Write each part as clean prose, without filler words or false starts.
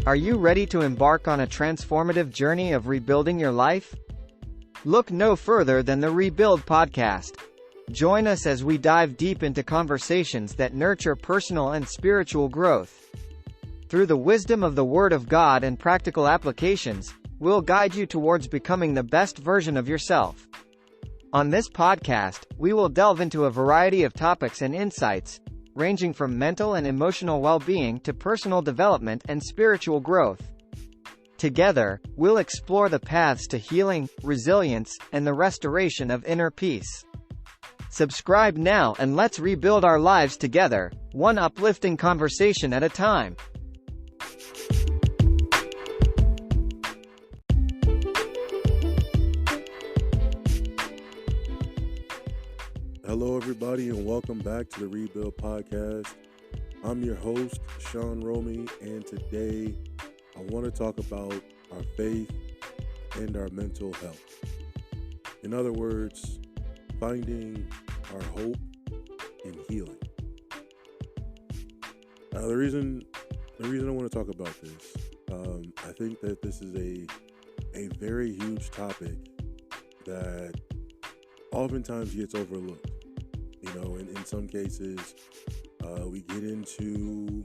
Are you ready to embark on a transformative journey of rebuilding your life? Look no further than the Rebuild podcast. Join us as we dive deep into conversations that nurture personal and spiritual growth. Through the wisdom of the Word of God and practical applications, we'll guide you towards becoming the best version of yourself. On this podcast, we will delve into a variety of topics and insights, ranging from mental and emotional well-being to personal development and spiritual growth. Together, we'll explore the paths to healing, resilience, and the restoration of inner peace. Subscribe now and let's rebuild our lives together, one uplifting conversation at a time. Hello, everybody, and welcome back to the Rebuild podcast. I'm your host, Sean Romey, and today I want to talk about our faith and our mental health. In other words, finding our hope and healing. Now, the reason I want to talk about this, I think that this is a very huge topic that oftentimes gets overlooked. You know, in some cases, we get into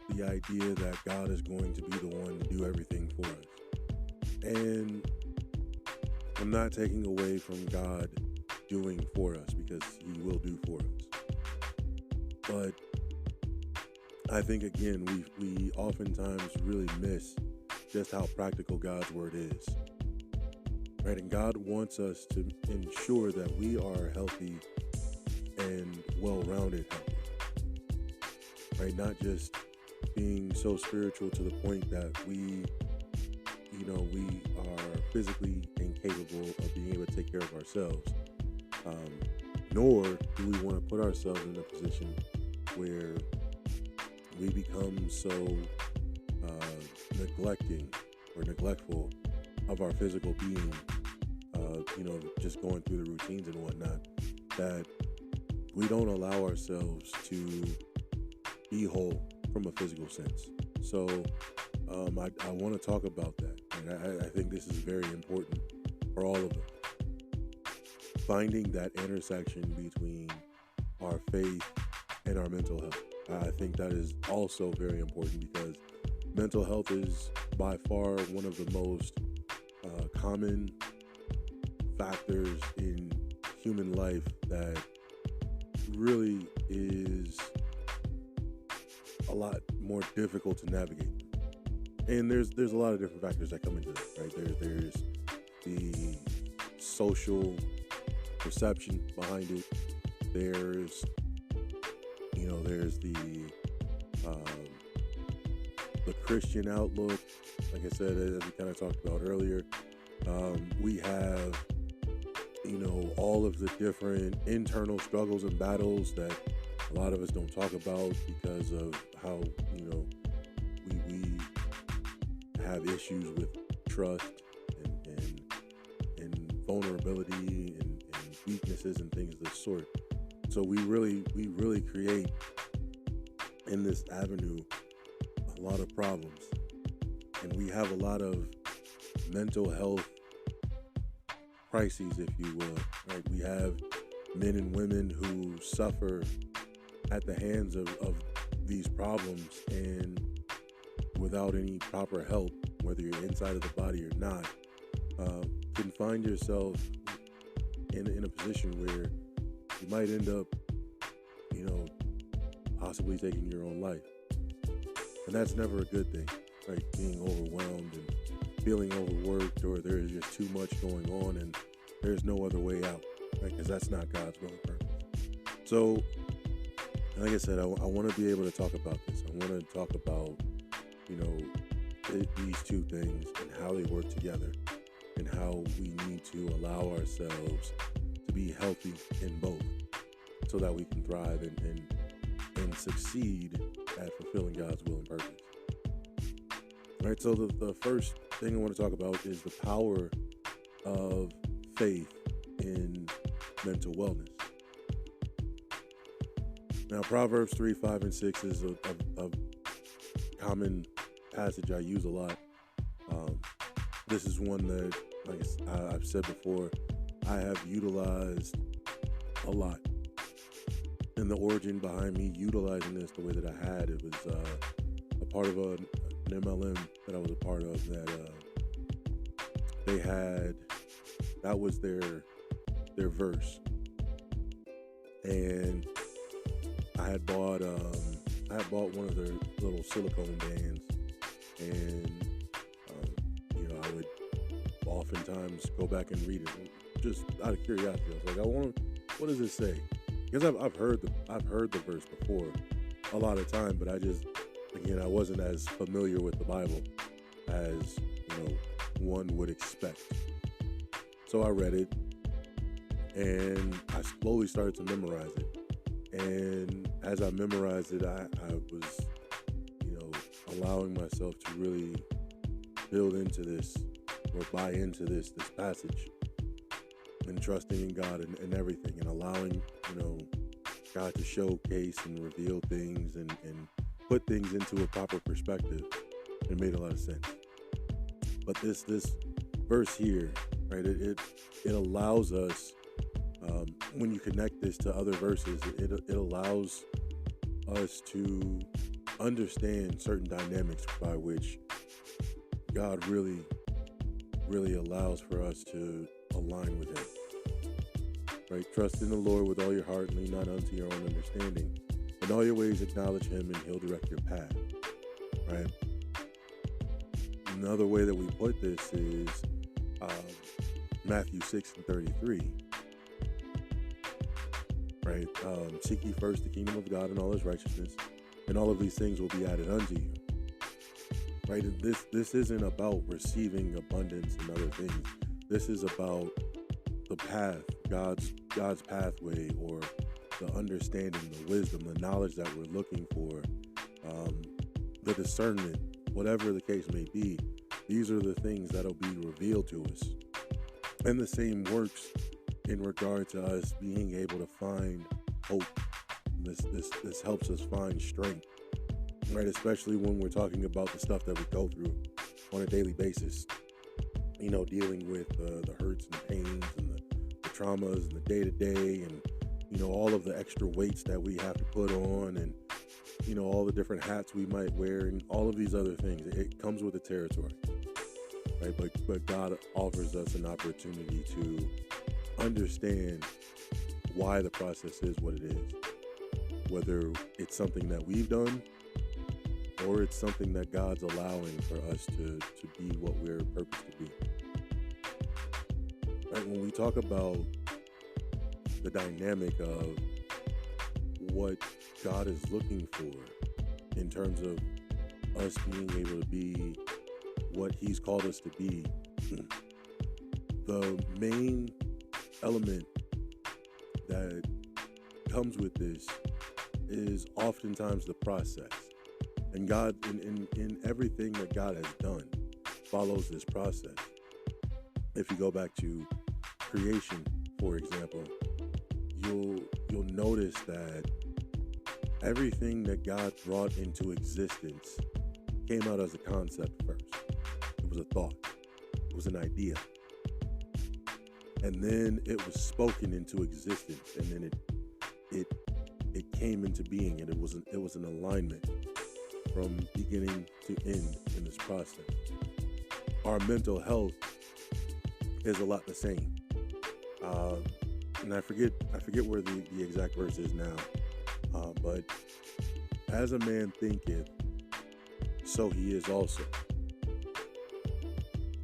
the idea that God is going to be the one to do everything for us. And I'm not taking away from God doing for us, because He will do for us. But I think, again, we oftentimes really miss just how practical God's Word is. Right? And God wants us to ensure that we are healthy and well-rounded healthy, right? Not just being so spiritual to the point that we are physically incapable of being able to take care of ourselves, nor do we want to put ourselves in a position where we become so neglectful of our physical being, just going through the routines and whatnot, that we don't allow ourselves to be whole from a physical sense. So I want to talk about that. And I think this is very important for all of us. Finding that intersection between our faith and our mental health. I think that is also very important, because mental health is by far one of the most common factors in human life that really is a lot more difficult to navigate. And there's a lot of different factors that come into it, right? There's the social perception behind it. There's the Christian outlook. Like I said, as we kind of talked about earlier, we have all of the different internal struggles and battles that a lot of us don't talk about because of how we have issues with trust and vulnerability and weaknesses and things of this sort. So we really create in this avenue a lot of problems, and we have a lot of mental health crises, if you will, right? We have men and women who suffer at the hands of these problems, and without any proper help, whether you're inside of the body or not, can find yourself in a position where you might end up, possibly taking your own life. And that's never a good thing, right? Being overwhelmed and feeling overworked, or there's just too much going on and there's no other way out, right? Because that's not God's will and purpose. So, like I said, I want to be able to talk about this. I want to talk about, these two things and how they work together, and how we need to allow ourselves to be healthy in both, so that we can thrive and succeed at fulfilling God's will and purpose. All right, so the first thing I want to talk about is the power of faith in mental wellness. Now, Proverbs 3, 5, and 6 is a common passage I use a lot. This is one that, like I've said before, I have utilized a lot. And the origin behind me utilizing this the way that I had, it was a part of an MLM that I was a part of that they had, that was their verse. And I had bought one of their little silicone bands, and I would oftentimes go back and read it, just out of curiosity. I was like, what does it say? Because I've heard the verse before a lot of time, but I wasn't as familiar with the Bible as one would expect. So I read it, and I slowly started to memorize it. And as I memorized it, I was, allowing myself to really build into this or buy into this passage, and trusting in God and everything, and allowing, God to showcase and reveal things and put things into a proper perspective. It made a lot of sense. But this verse here, right, it allows us, when you connect this to other verses, it allows us to understand certain dynamics by which God really, really allows for us to align with Him. Right? Trust in the Lord with all your heart, and lean not unto your own understanding. In all your ways acknowledge Him, and He'll direct your path. Right? Another way that we put this is Matthew 6:33. Right? Seek ye first the kingdom of God and all His righteousness, and all of these things will be added unto you. Right? And this isn't about receiving abundance and other things. This is about the path, God's pathway, or the understanding, the wisdom, the knowledge that we're looking for, the discernment, whatever the case may be. These are the things that'll be revealed to us. And the same works in regard to us being able to find hope. This helps us find strength, right? Especially when we're talking about the stuff that we go through on a daily basis. Dealing with the hurts and the pains and the traumas and the day-to-day, and all of the extra weights that we have to put on, and all the different hats we might wear, and all of these other things. It comes with the territory, right? But God offers us an opportunity to understand why the process is what it is, whether it's something that we've done or it's something that God's allowing for us to be what we're purposed to be. Right? When we talk about the dynamic of what God is looking for in terms of us being able to be what He's called us to be, the main element that comes with this is oftentimes the process. And God, in everything that God has done, follows this process. If you go back to creation, for example, you'll notice that everything that God brought into existence came out as a concept first. It was a thought. It was an idea. And then it was spoken into existence, and then it came into being, and it was an alignment from beginning to end in this process. Our mental health is a lot the same. And I forget where the exact verse is now. But as a man thinketh, so he is also.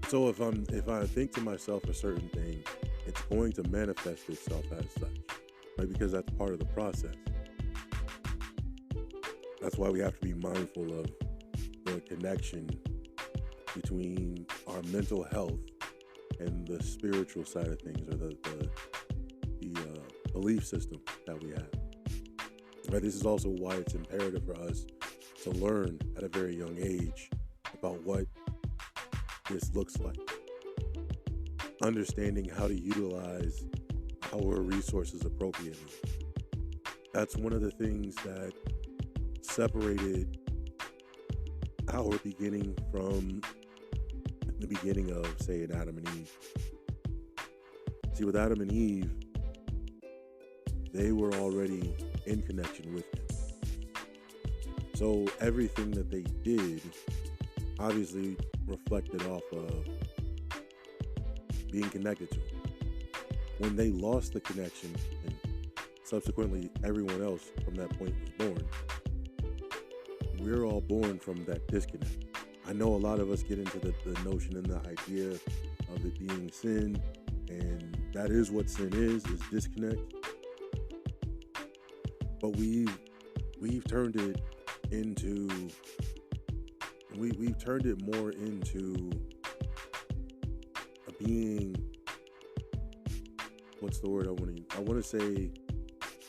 So if I think to myself a certain thing, it's going to manifest itself as such, right? Because that's part of the process. That's why we have to be mindful of the connection between our mental health and the spiritual side of things, or the belief system that we have. Right? This is also why it's imperative for us to learn at a very young age about what this looks like. Understanding how to utilize our resources appropriately. That's one of the things that separated our beginning from the beginning of, say, an Adam and Eve. See, with Adam and Eve, they were already in connection with him. So everything that they did obviously reflected off of being connected to him. When they lost the connection, and subsequently everyone else from that point was born, we're all born from that disconnect. I know a lot of us get into the notion and the idea of it being sin, and that is what sin is disconnect. But we've turned it into, we've turned it more into a being, what's the word I want to say,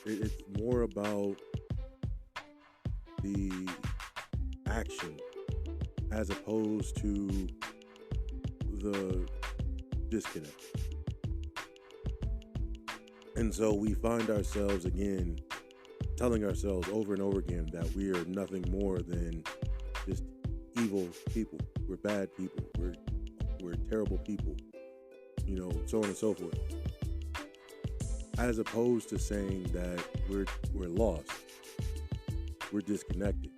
it's more about the action as opposed to the disconnect. And so we find ourselves again telling ourselves over and over again that we are nothing more than just evil people. We're bad people. We're terrible people. So on and so forth. As opposed to saying that we're lost. We're disconnected.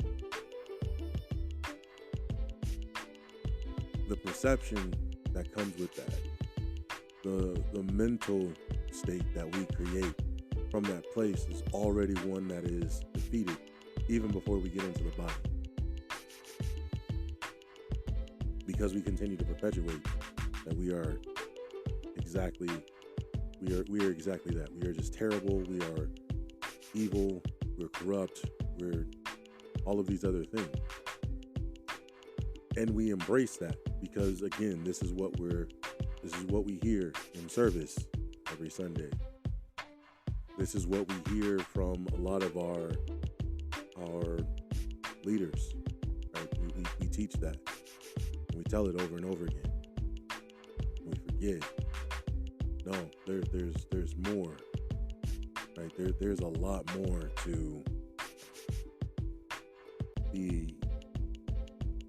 The perception that comes with that, the mental state that we create from that place is already one that is defeated even before we get into the body. Because we continue to perpetuate that we are exactly that. We are just terrible, we are evil, we're corrupt, we're all of these other things. And we embrace that because again, this is what we hear in service every Sunday. This is what we hear from a lot of our leaders. Right? We teach that. And we tell it over and over again. We forget. No, there's more. Right? There's a lot more to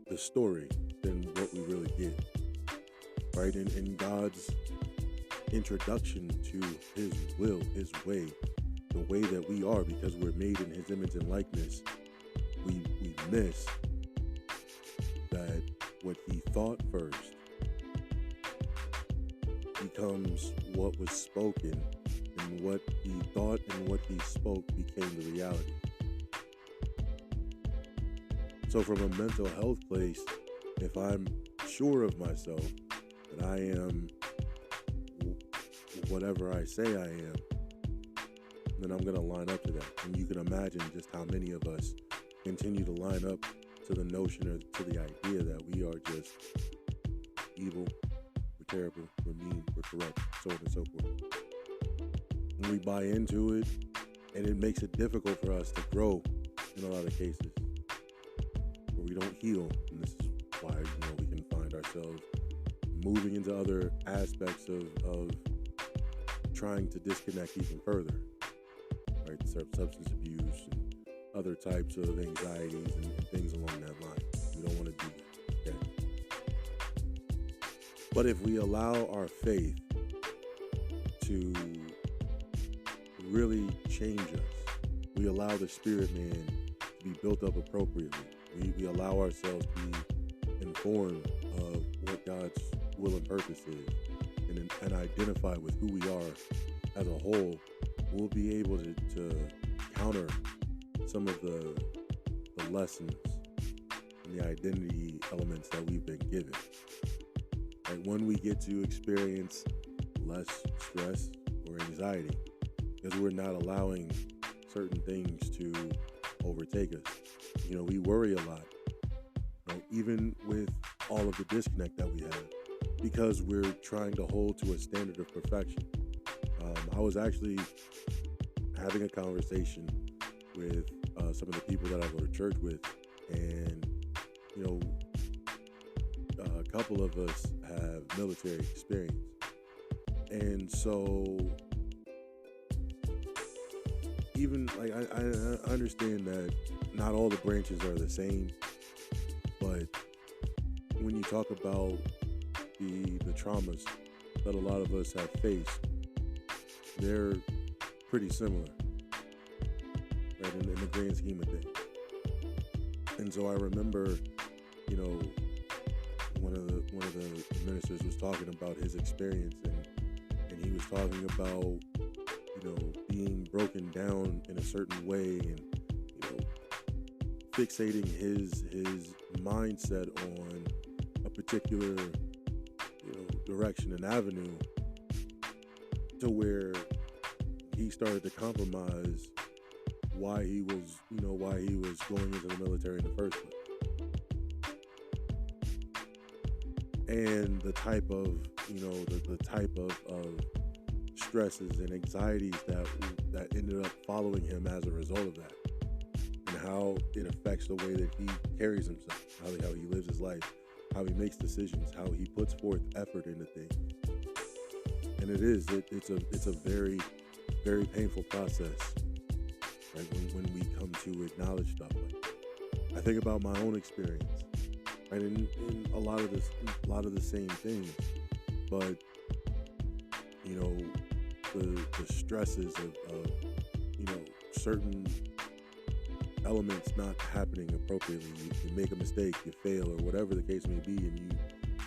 the story than what we really get. Right? And God's introduction to his will, his way, the way that we are, because we're made in his image and likeness, we miss that what he thought first becomes what was spoken, and what he thought and what he spoke became the reality. So from a mental health place, if I'm sure of myself that I am whatever I say I am, then I'm going to line up to that. And you can imagine just how many of us continue to line up to the notion or to the idea that we are just evil, we're terrible, we're mean, we're corrupt, so on and so forth. And we buy into it, and it makes it difficult for us to grow in a lot of cases, where we don't heal. And this is why we can find ourselves moving into other aspects of trying to disconnect even further, right? Substance abuse and other types of anxieties and things along that line. We don't want to do that, okay? But if we allow our faith to really change us, we allow the spirit man to be built up appropriately, we allow ourselves to be informed of what God's will and purpose is, and identify with who we are as a whole, we'll be able to counter some of the lessons and the identity elements that we've been given. Right? When we get to experience less stress or anxiety, because we're not allowing certain things to overtake us. We worry a lot, right? Even with all of the disconnect that we have, because we're trying to hold to a standard of perfection. I was actually having a conversation with some of the people that I go to church with, and a couple of us have military experience, and so even like I understand that not all the branches are the same, But when you talk about the traumas that a lot of us have faced, they're pretty similar, right, in the grand scheme of things. And so I remember, you know, one of the ministers was talking about his experience, and he was talking about, you know, being broken down in a certain way, and, you know, fixating his mindset on a particular, you know, direction and avenue, to where he started to compromise why he was going into the military in the first place. And the type of, you know, the type of stresses and anxieties that ended up following him as a result of that, and how it affects the way that he carries himself, how he lives his life, how he makes decisions, how he puts forth effort into things. And it's a very, very painful process, right, when we come to acknowledge stuff like that. I think about my own experience, right, in a lot of the same things, but, you know, the stresses of you know, certain elements not happening appropriately. You make a mistake, you fail, or whatever the case may be, and you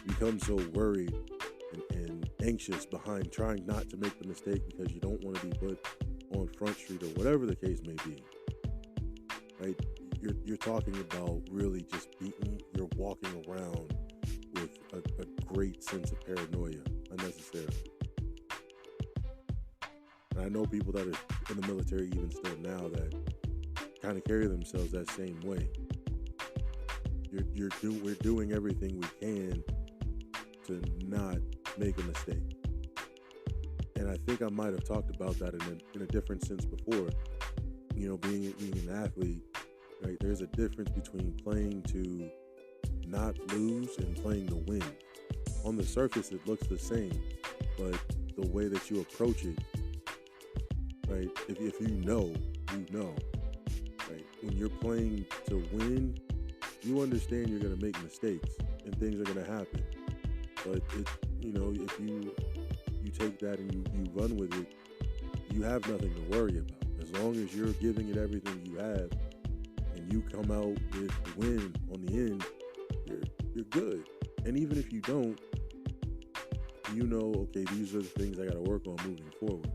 become so worried and anxious behind trying not to make the mistake because you don't want to be put on Front Street, or whatever the case may be, right? You're talking about really just you're walking around with a great sense of paranoia unnecessarily. And I know people that are in the military even still now that kind of carry themselves that same way. We're doing everything we can to not make a mistake. And I think I might have talked about that in a different sense before. You know, being an athlete, right? There's a difference between playing to not lose and playing to win. On the surface, it looks the same, but the way that you approach it, right? If you know, right? When you're playing to win, you understand you're going to make mistakes and things are going to happen. But you know, if you take that and you run with it, you have nothing to worry about. As long as you're giving it everything you have and you come out with the win on the end, you're good. And even if you don't, you know, okay, these are the things I got to work on moving forward.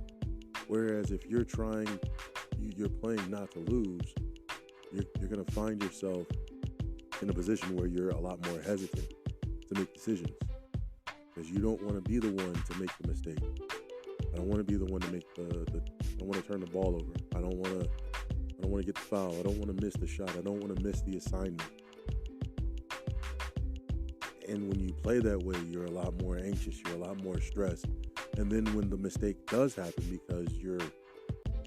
Whereas if you're playing not to lose, you're going to find yourself in a position where you're a lot more hesitant to make decisions, because you don't want to be the one to make the mistake. I don't want to be the one to make I don't want to turn the ball over. I don't want to get the foul. I don't want to miss the shot. I don't want to miss the assignment. And when you play that way, you're a lot more anxious. You're a lot more stressed. And then when the mistake does happen, because you're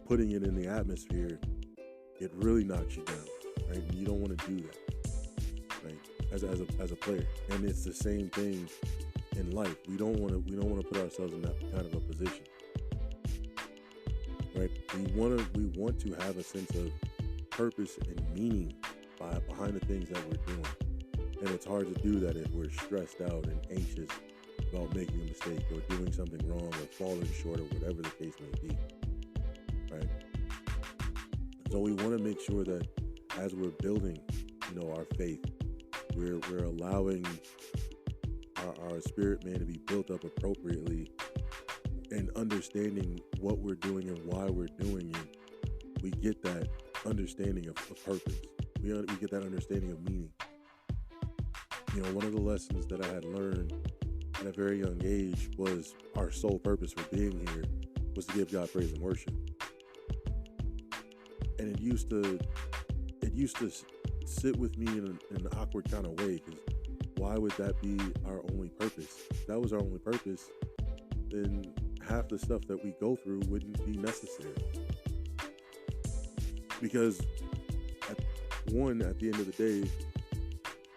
putting it in the atmosphere, it really knocks you down, right? And you don't want to do that, right? As a player. And it's the same thing in life. We don't want to put ourselves in that kind of a position, right? We want to have a sense of purpose and meaning behind the things that we're doing. And it's hard to do that if we're stressed out and anxious about making a mistake or doing something wrong or falling short or whatever the case may be, right? So we want to make sure that as we're building, you know, our faith, we're allowing our spirit man to be built up appropriately, and understanding what we're doing and why we're doing it. We get that understanding of purpose. We get that understanding of meaning. You know, one of the lessons that I had learned at a very young age was our sole purpose for being here was to give God praise and worship. And it used to sit with me in an awkward kind of way, because why would that be our only purpose? If that was our only purpose, then half the stuff that we go through wouldn't be necessary. Because at the end of the day,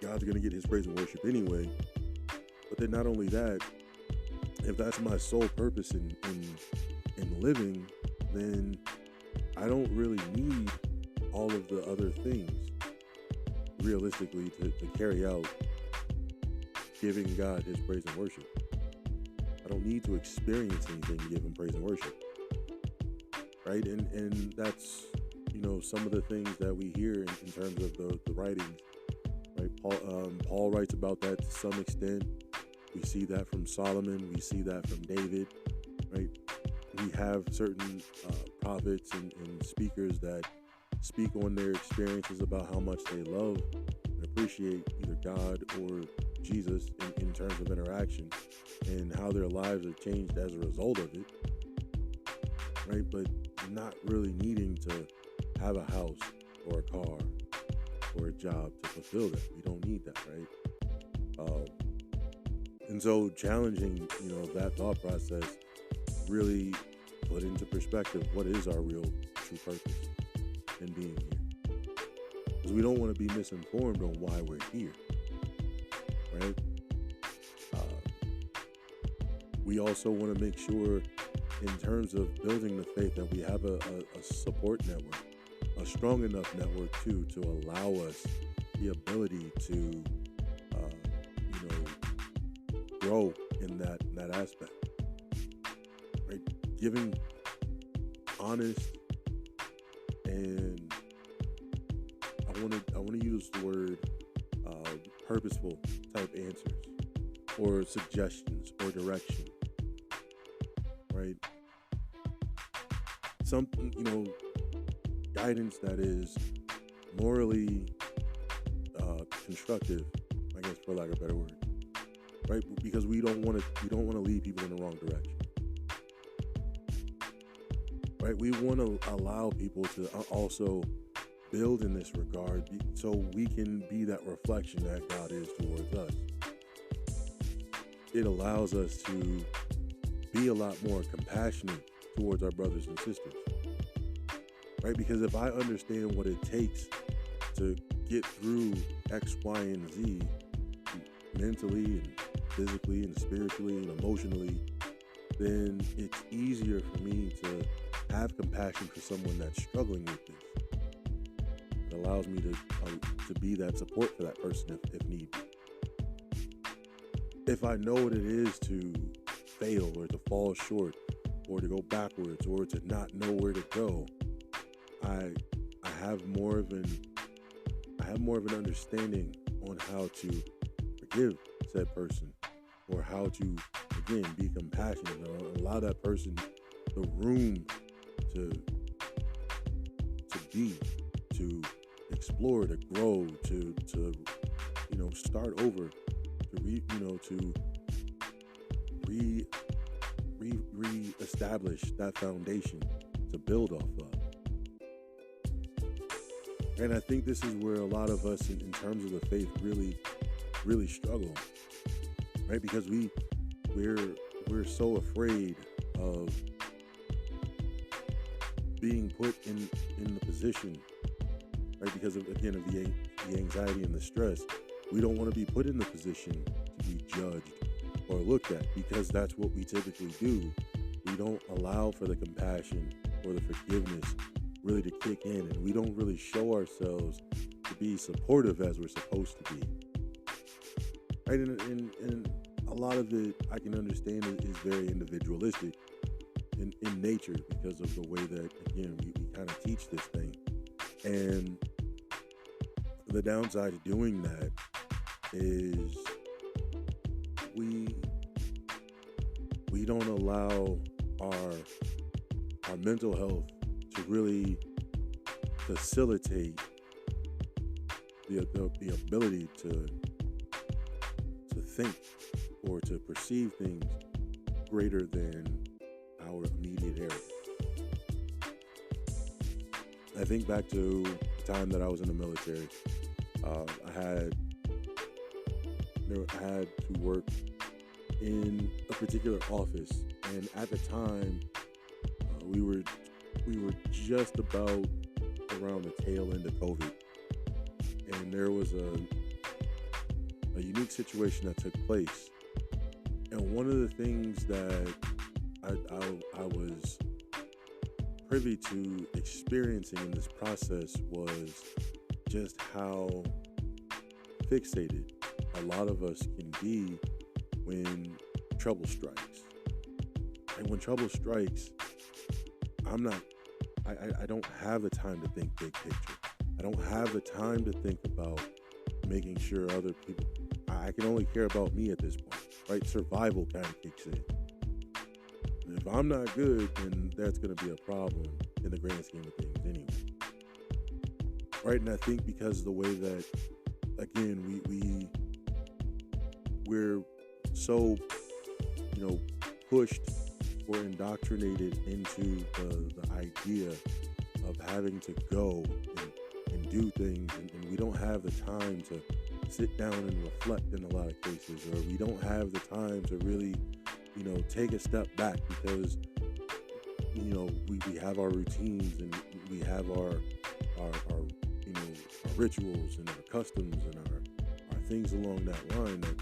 God's going to get his praise and worship anyway. But then not only that, if that's my sole purpose in living, then I don't really need all of the other things. realistically to carry out giving God his praise and worship. I don't need to experience anything to give him praise and worship. Right? And that's, some of the things that we hear in terms of the writings. Right? Paul writes about that to some extent. We see that from Solomon. We see that from David. Right? We have certain prophets and speakers that speak on their experiences about how much they love and appreciate either God or Jesus in terms of interaction, and how their lives are changed as a result of it, right? But not really needing to have a house or a car or a job to fulfill that. We don't need that, right? And so challenging, that thought process really put into perspective what is our real true purpose in being here. Because we don't want to be misinformed on why we're here, right? We also want to make sure, in terms of building the faith, that we have a support network, a strong enough network too, to allow us the ability to, grow in that aspect, right? Giving honest and I want to use the word purposeful type answers or suggestions or direction, right? Something, guidance that is morally constructive, I guess, for lack of a better word, right? Because we don't want to lead people in the wrong direction, right? We want to allow people to also build in this regard, so we can be that reflection that God is towards us. It allows us to be a lot more compassionate towards our brothers and sisters, right? Because if I understand what it takes to get through X, Y, and Z, mentally and physically and spiritually and emotionally, then it's easier for me to have compassion for someone that's struggling with this. It allows me to be that support for that person if need be. If I know what it is to fail or to fall short or to go backwards or to not know where to go, I have more of an understanding on how to forgive said person, or how to, again, be compassionate and allow that person the room to be, to explore, to grow, to start over, to re-establish that foundation to build off of. And I think this is where a lot of us in terms of the faith really struggle, right? Because we're so afraid of being put in the position, right? Because of the anxiety and the stress. We don't want to be put in the position to be judged or looked at, because that's what we typically do. We don't allow for the compassion or the forgiveness really to kick in, and we don't really show ourselves to be supportive as we're supposed to be, right? And a lot of it, I can understand, is very individualistic in nature, because of the way that, again, we kind of teach this thing. And the downside of doing that is we don't allow our mental health to really facilitate the ability to think or to perceive things greater than our immediate area. I think back to the time that I was in the military. I had to work in a particular office, and at the time, we were just about around the tail end of COVID, and there was a unique situation that took place. And one of the things that I was privy to experiencing in this process was just how fixated a lot of us can be when trouble strikes. And when trouble strikes, I don't have the time to think big picture. I don't have the time to think about making sure other people, I can only care about me at this point, right? Survival kind of kicks in. And if I'm not good, then that's going to be a problem in the grand scheme of things anyway. Right, and I think because of the way that, again, we're so, pushed or indoctrinated into the idea of having to go and do things, and we don't have the time to sit down and reflect in a lot of cases, or we don't have the time to really, take a step back because, we have our routines and we have our rituals and our customs and our things along that line that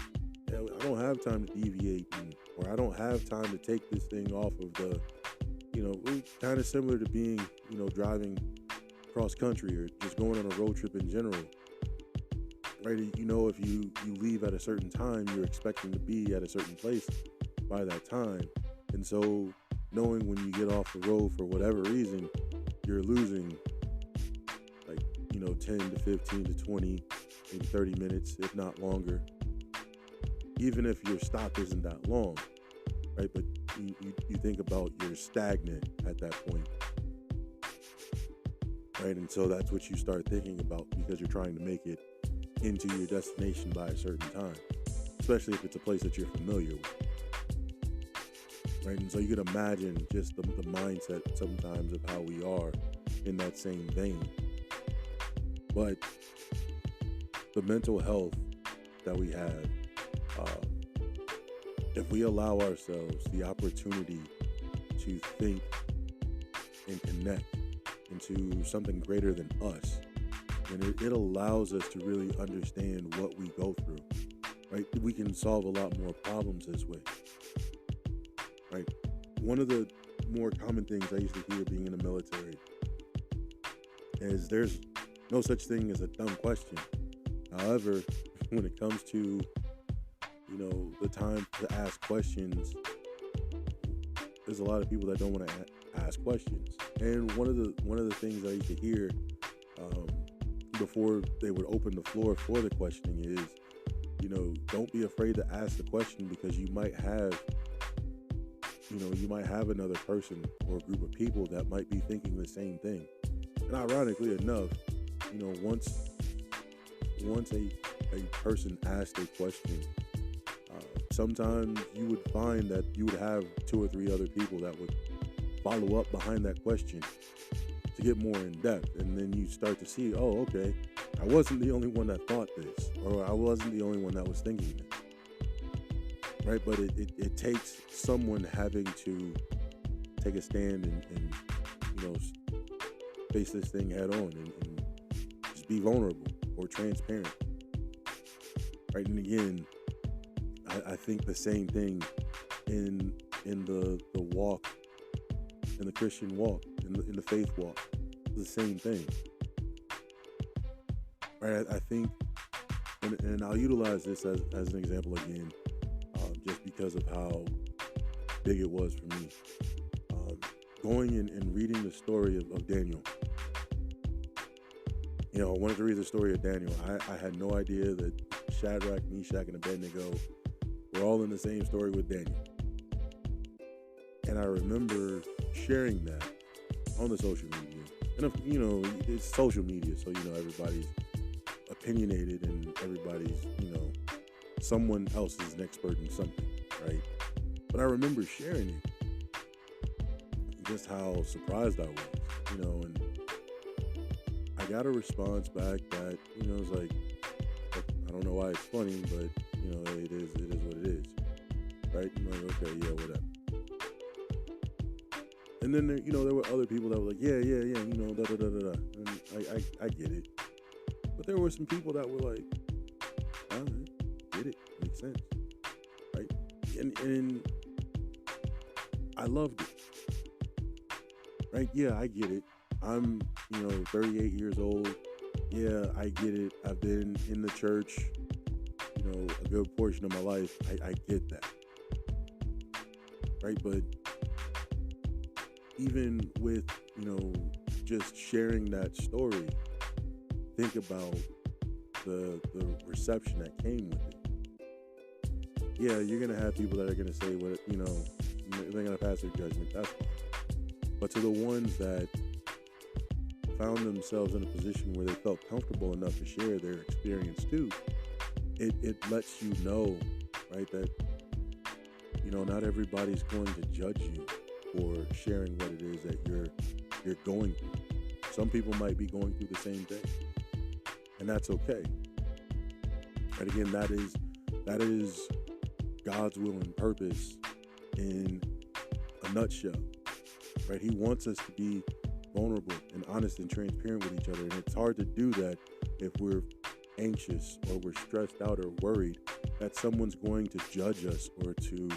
I don't have time to deviate or I don't have time to take this thing off of the, kind of similar to being, driving cross country or just going on a road trip in general, right? If you leave at a certain time, you're expecting to be at a certain place by that time. And so knowing when you get off the road for whatever reason, you're losing 10 to 15 to 20, maybe 30 minutes, if not longer, even if your stop isn't that long, right? But you think about you're stagnant at that point, right? And so that's what you start thinking about because you're trying to make it into your destination by a certain time, especially if it's a place that you're familiar with, right? And so you can imagine just the mindset sometimes of how we are in that same vein. But the mental health that we have, if we allow ourselves the opportunity to think and connect into something greater than us, then it allows us to really understand what we go through, right? We can solve a lot more problems this way, right? One of the more common things I used to hear being in the military is there's no such thing as a dumb question. However, when it comes to, the time to ask questions, there's a lot of people that don't want to ask questions. And one of the things I used to hear before they would open the floor for the questioning is, don't be afraid to ask the question because you might have another person or a group of people that might be thinking the same thing. And ironically enough, once a person asked a question, sometimes you would find that you would have 2 or 3 other people that would follow up behind that question to get more in depth. And then you start to see, oh, okay, I wasn't the only one that thought this, or I wasn't the only one that was thinking this, right? But it takes someone having to take a stand and face this thing head on and just be vulnerable or transparent, right? And again, I think the same thing in the walk, in the Christian walk, in the faith walk, the same thing, right? I think, and I'll utilize this as an example again, just because of how big it was for me. Going and reading the story of Daniel. I wanted to read the story of Daniel. I had no idea that Shadrach, Meshach, and Abednego were all in the same story with Daniel. And I remember sharing that on the social media. And, it's social media, so, everybody's opinionated and everybody's, someone else is an expert in something, right? But I remember sharing it, just how surprised I was, and I got a response back that, was like, I don't know why it's funny, but, it is what it is, right? I'm like, okay, yeah, whatever. And then, there were other people that were like, yeah, da-da-da-da-da. And I get it. But there were some people that were like, I get it, makes sense, right? And I loved it, right? Yeah, I get it. I'm, 38 years old. Yeah, I get it. I've been in the church, a good portion of my life. I get that, right? But even with, just sharing that story, think about the reception that came with it. Yeah, you're going to have people that are going to say they're going to pass their judgment. That's fine. But to the ones that found themselves in a position where they felt comfortable enough to share their experience too, it lets you know, right, that, not everybody's going to judge you for sharing what it is that you're going through. Some people might be going through the same thing, and that's okay. And again, that is God's will and purpose in a nutshell, right? He wants us to be vulnerable and honest and transparent with each other, and it's hard to do that if we're anxious or we're stressed out or worried that someone's going to judge us or to,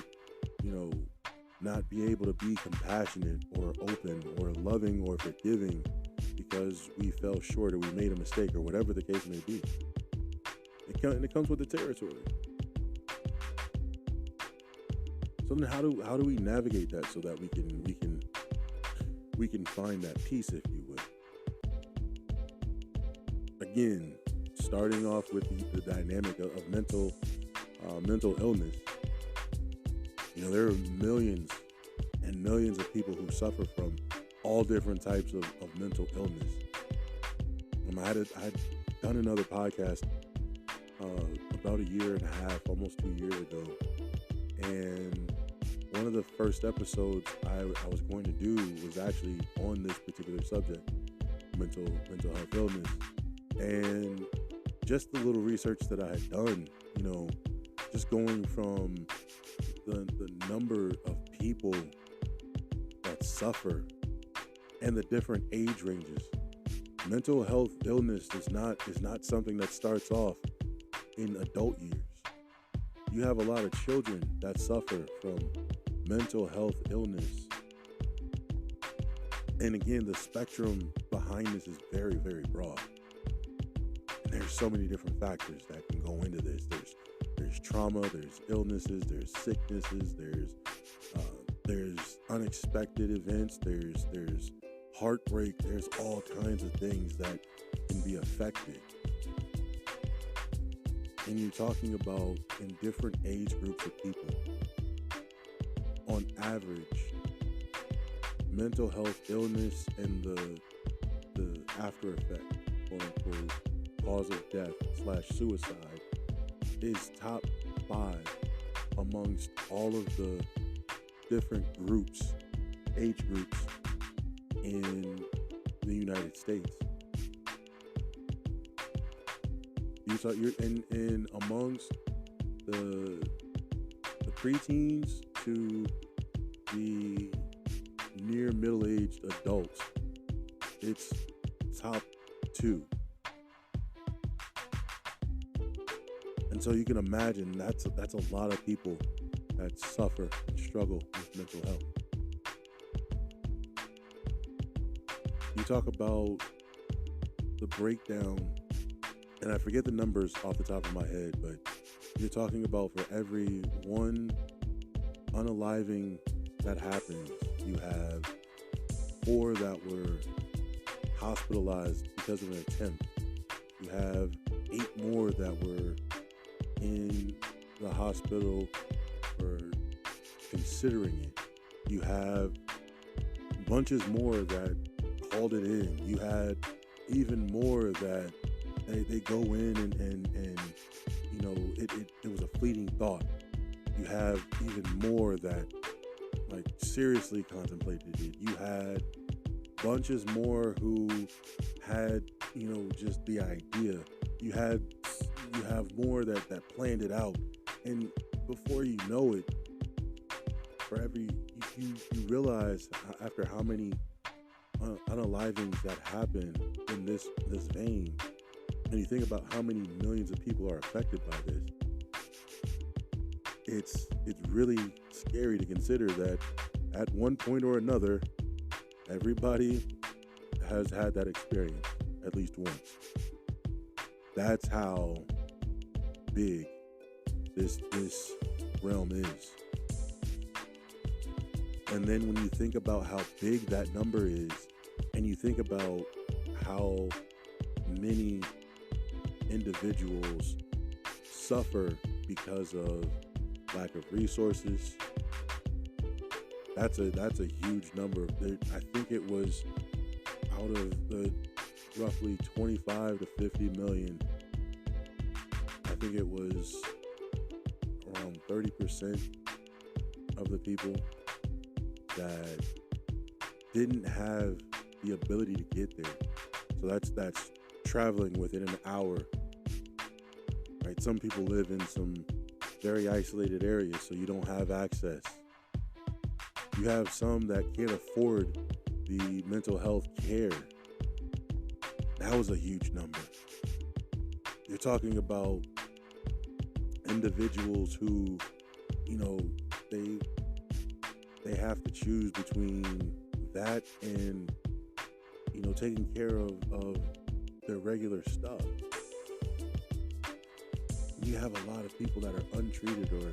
not be able to be compassionate or open or loving or forgiving because we fell short or we made a mistake or whatever the case may be. It comes with the territory. So then how do we navigate that so that we can find that peace, if you will? Again, starting off with the dynamic of mental illness. There are millions and millions of people who suffer from all different types of mental illness. I had done another podcast about a year and a half, almost 2 years ago, and one of the first episodes I was going to do was actually on this particular subject, mental health illness, and just the little research that I had done, just going from the number of people that suffer and the different age ranges. Mental health illness is not something that starts off in adult years. You have a lot of children that suffer from mental health illness. And again, the spectrum behind this is very, very broad. And there's so many different factors that can go into this. There's trauma, there's illnesses, there's sicknesses, there's unexpected events, there's heartbreak, there's all kinds of things that can be affected. And you're talking about in different age groups of people. On average, mental health illness and the after effect, quote unquote, cause of death / suicide is top 5 amongst all of the different age groups in the United States. You're in amongst the preteens to the near middle-aged adults. It's top 2. And so you can imagine that's a lot of people that suffer and struggle with mental health. You talk about the breakdown, and I forget the numbers off the top of my head, but you're talking about for every one unaliving that happens, you have 4 that were hospitalized because of an attempt. You have 8 more that were in the hospital for considering it. You have bunches more that called it in. You had even more that they go in and it was a fleeting thought. You have even more that seriously contemplated it. You had bunches more who had just the idea. You have more that planned it out, and before you know it, you realize after how many unalivings that happen in this vein, and you think about how many millions of people are affected by this, it's really scary to consider that at one point or another, everybody has had that experience at least once. That's how big this realm is. And then when you think about how big that number is, and you think about how many individuals suffer because of lack of resources, that's a huge number. I think it was out of the roughly 25 to 50 million, I think it was around 30% of the people that didn't have the ability to get there. So that's traveling within an hour, right? Some people live in some very isolated areas, so you don't have access. You have some that can't afford the mental health care. That was a huge number. You're talking about individuals who, they have to choose between that and, taking care of their regular stuff. You have a lot of people that are untreated, or,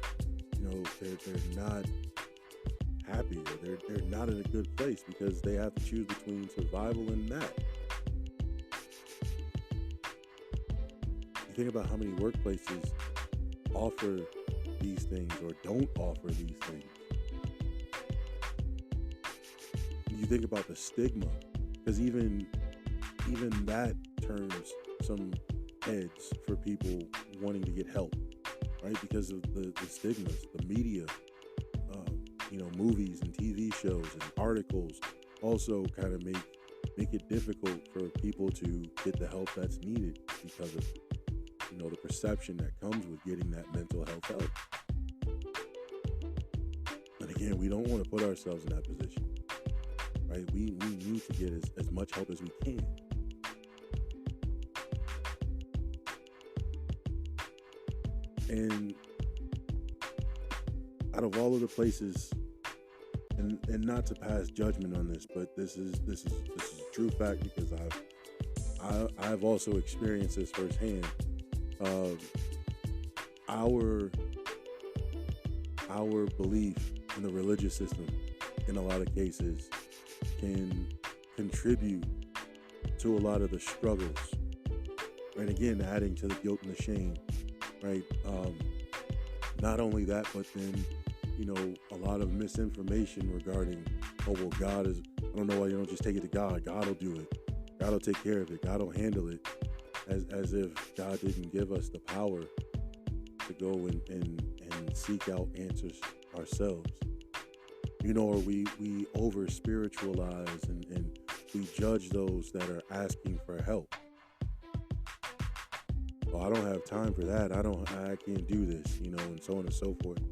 they're not happy, or they're not in a good place because they have to choose between survival and that. You think about how many workplaces offer these things or don't offer these things. You think about the stigma, because even that turns some heads for people wanting to get help, right? Because of the stigmas, the media, movies and TV shows and articles also kind of make it difficult for people to get the help that's needed because of, the perception that comes with getting that mental health help. And again, we don't want to put ourselves in that position, right? We need to get as much help as we can. And out of all of the places, and not to pass judgment on this, but this is a true fact because I've also experienced this firsthand. Our belief in the religious system, in a lot of cases, can contribute to a lot of the struggles. Right, again, adding to the guilt and the shame. Right. Not only that, but then, a lot of misinformation regarding, oh, well, God is, I don't know why you don't just take it to God. God will do it. God will take care of it. God will handle it. As if God didn't give us the power to go and seek out answers ourselves. Or we over spiritualize and we judge those that are asking for help. Oh, I don't have time for that. I can't do this, and so on and so forth.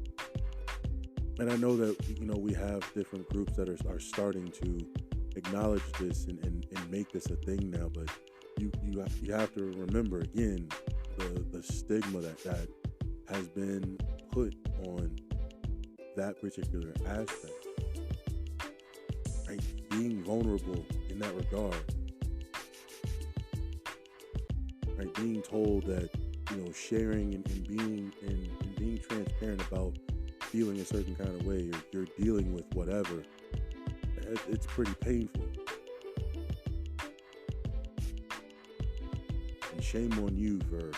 And I know that, we have different groups that are starting to acknowledge this and make this a thing now, but you have to remember, again, the stigma that has been put on that particular aspect. Right? Being vulnerable in that regard. Right? Being told that, sharing and being transparent about feeling a certain kind of way, or you're dealing with whatever, it's pretty painful. And shame on you for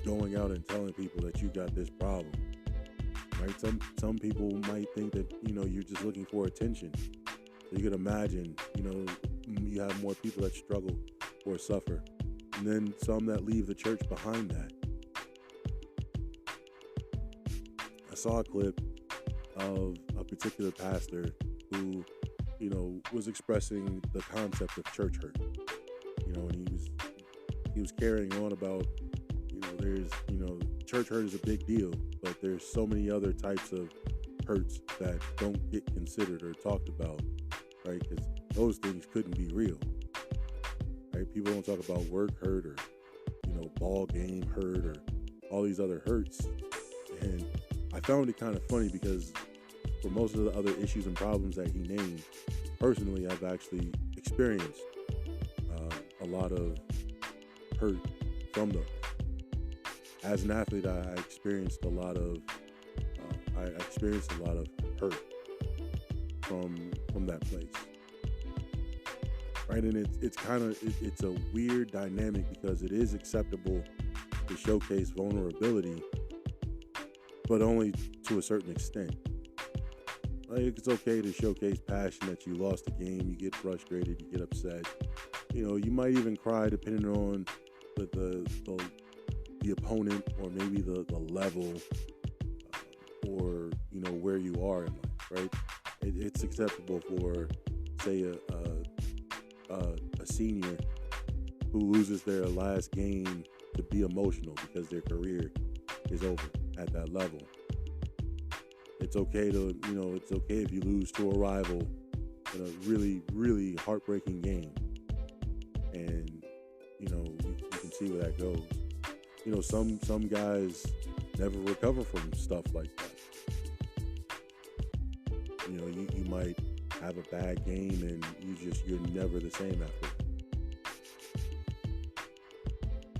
going out and telling people that you got this problem. Right? Some people might think that, you're just looking for attention. So you can imagine, you have more people that struggle or suffer, and then some that leave the church behind that. I saw a clip of a particular pastor who, was expressing the concept of church hurt. And he was carrying on about, there's, church hurt is a big deal, but there's so many other types of hurts that don't get considered or talked about, right? Because those things couldn't be real, right? People don't talk about work hurt or, ball game hurt or all these other hurts. And I found it kind of funny because for most of the other issues and problems that he named, personally, I've actually experienced a lot of hurt from those. as an athlete, I experienced a lot of hurt from that place, right? And it's a weird dynamic because it is acceptable to showcase vulnerability, but only to a certain extent. Like, it's okay to showcase passion that you lost a game, you get frustrated, you get upset. You might even cry depending on the opponent, or maybe the level, or where you are in life, right? It's acceptable for, say, a senior who loses their last game to be emotional because their career is over at that level. It's okay it's okay if you lose to a rival in a really, really heartbreaking game. And, you can see where that goes. Some guys never recover from stuff like that. You might have a bad game and you're never the same after it.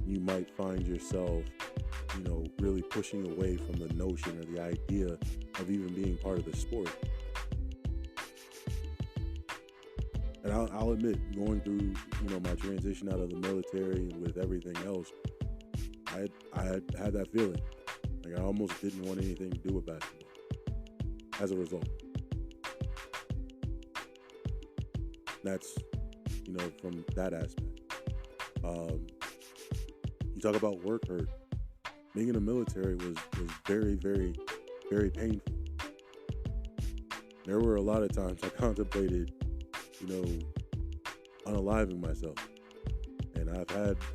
You might find yourself, really pushing away from the notion or the idea of even being part of the sport. And I'll admit, going through, my transition out of the military and with everything else, I had that feeling. Like, I almost didn't want anything to do with basketball as a result. That's, from that aspect. You talk about work hurt. Being in the military was very, very, very painful. There were a lot of times I contemplated, unaliving myself. And I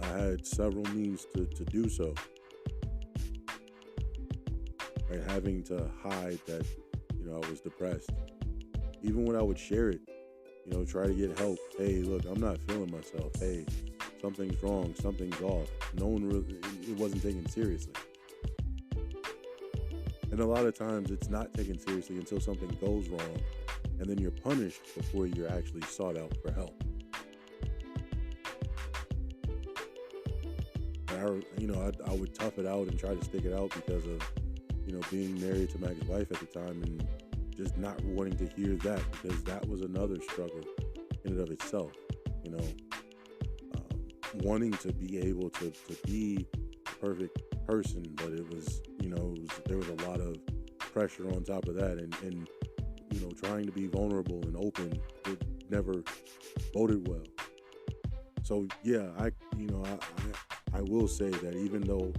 had several means to do so. Right? Having to hide that, I was depressed. Even when I would share it, try to get help. Hey, look, I'm not feeling myself. Hey, something's wrong, something's off. No one really, it wasn't taken seriously. And a lot of times it's not taken seriously until something goes wrong, and then you're punished before you're actually sought out for help. And I would tough it out and try to stick it out because of, being married to my ex-wife at the time, and just not wanting to hear that, because that was another struggle in and of itself. Wanting to be able to be a perfect person, but it was, there was a lot of pressure on top of that, and trying to be vulnerable and open, it never boded well. So yeah, I will say that even though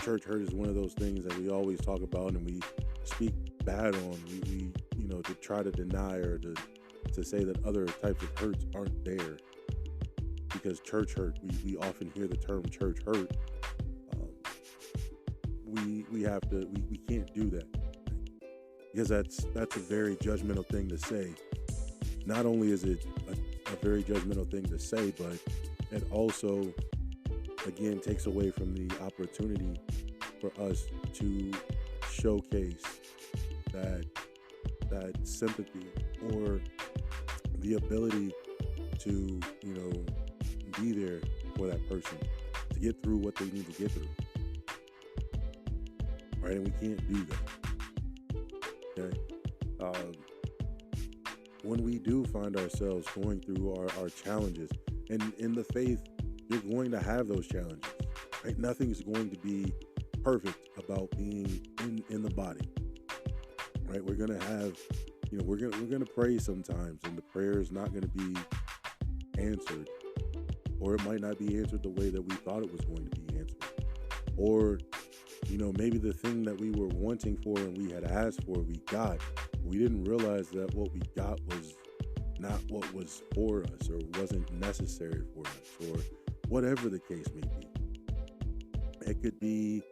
church hurt is one of those things that we always talk about and we speak bad on, we to try to deny or to say that other types of hurts aren't there, because church hurt, we often hear the term church hurt. We can't do that, because that's a very judgmental thing to say. Not only is it a very judgmental thing to say, but it also, again, takes away from the opportunity for us to showcase that sympathy, or the ability to, be there for that person to get through what they need to get through. Right? And we can't do that. Okay? When we do find ourselves going through our challenges, and in the faith, you're going to have those challenges. Right? Nothing's going to be perfect about being in the body. Right? We're gonna have, we're gonna pray sometimes, and the prayer is not gonna be answered, or it might not be answered the way that we thought it was going to be answered, or maybe the thing that we were wanting for and we had asked for, we got. We didn't realize that what we got was not what was for us, or wasn't necessary for us, or whatever the case may be. It could be,